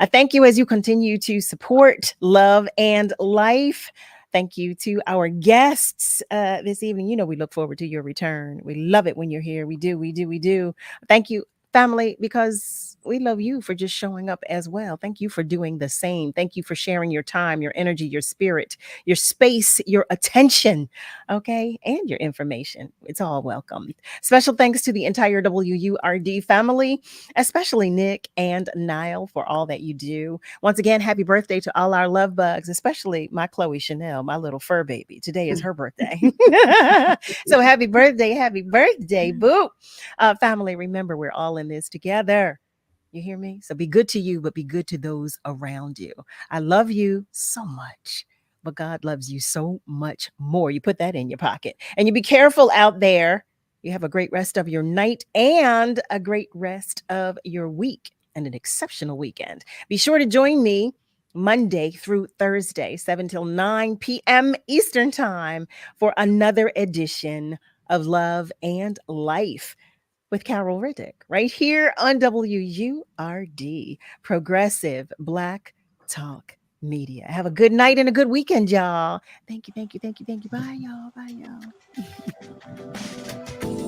I thank you as you continue to support Love and Life. Thank you to our guests this evening. We look forward to your return. We love it when you're here. We do. Thank you, family, because we love you for just showing up as well. Thank you for doing the same. Thank you for sharing your time, your energy, your spirit, your space, your attention, okay, and your information. It's all welcome. Special thanks to the entire WURD family, especially Nick and Niall for all that you do. Once again, happy birthday to all our love bugs, especially my Chloe Chanel, my little fur baby. Today is her birthday. So happy birthday, boo. Family, remember, we're all in this together. You hear me? So be good to you, but be good to those around you. I love you so much, but God loves you so much more. You put that in your pocket, and you be careful out there. You have a great rest of your night and a great rest of your week and an exceptional weekend. Be sure to join me Monday through Thursday, 7 till 9 p.m. Eastern Time for another edition of Love and Life with Carol Riddick, right here on WURD, Progressive Black Talk Media. Have a good night and a good weekend, y'all. Thank you. Bye, y'all.